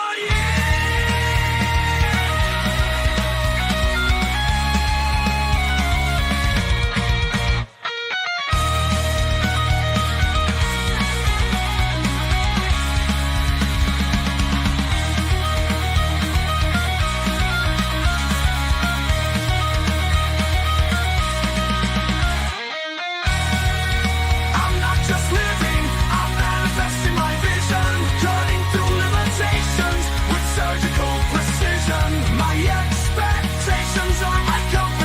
Speaker 1: I'm not just living, I'm manifesting my vision, cutting through limitations with surgical precision. My expectations are my compass.